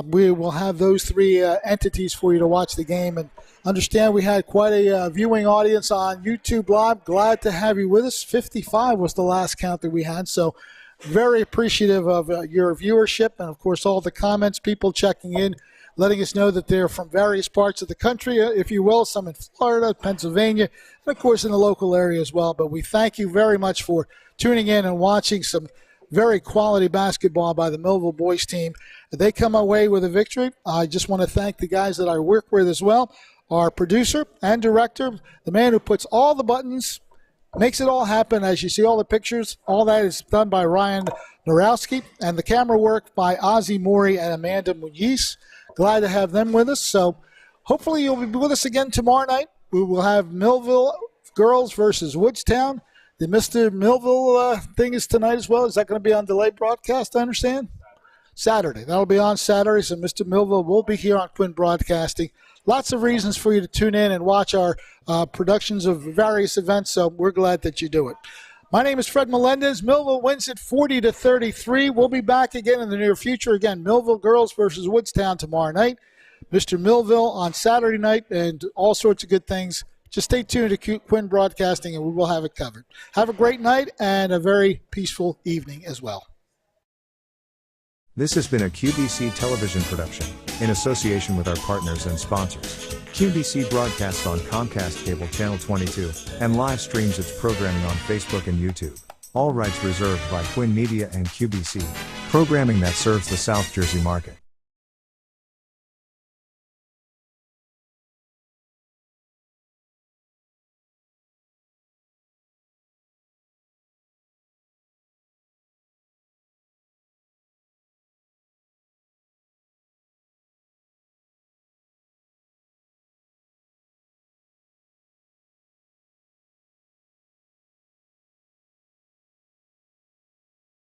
We will have those 3 entities for you to watch the game. And understand we had quite a viewing audience on YouTube Live. Glad to have you with us. 55 was the last count that we had. So very appreciative of your viewership and, of course, all the comments, people checking in, letting us know that they're from various parts of the country, if you will, some in Florida, Pennsylvania, and, of course, in the local area as well. But we thank you very much for tuning in and watching some very quality basketball by the Millville boys team. They come away with a victory. I just want to thank the guys that I work with as well, our producer and director, the man who puts all the buttons, makes it all happen. As you see all the pictures, all that is done by Ryan Norowski, and the camera work by Ozzie Mori and Amanda Muniz. Glad to have them with us. So hopefully you'll be with us again tomorrow night. We will have Millville girls versus Woodstown. The Mr. Millville thing is tonight as well. Is that going to be on delayed broadcast, I understand? Saturday. That'll be on Saturday, so Mr. Millville will be here on Quinn Broadcasting. Lots of reasons for you to tune in and watch our productions of various events, so we're glad that you do it. My name is Fred Melendez. Millville wins it 40-33. We'll be back again in the near future. Again, Millville girls versus Woodstown tomorrow night. Mr. Millville on Saturday night, and all sorts of good things. Just stay tuned to Quinn Broadcasting, and we will have it covered. Have a great night and a very peaceful evening as well. This has been a QBC television production, in association with our partners and sponsors. QBC broadcasts on Comcast Cable Channel 22, and live streams its programming on Facebook and YouTube. All rights reserved by Quinn Media and QBC, programming that serves the South Jersey market.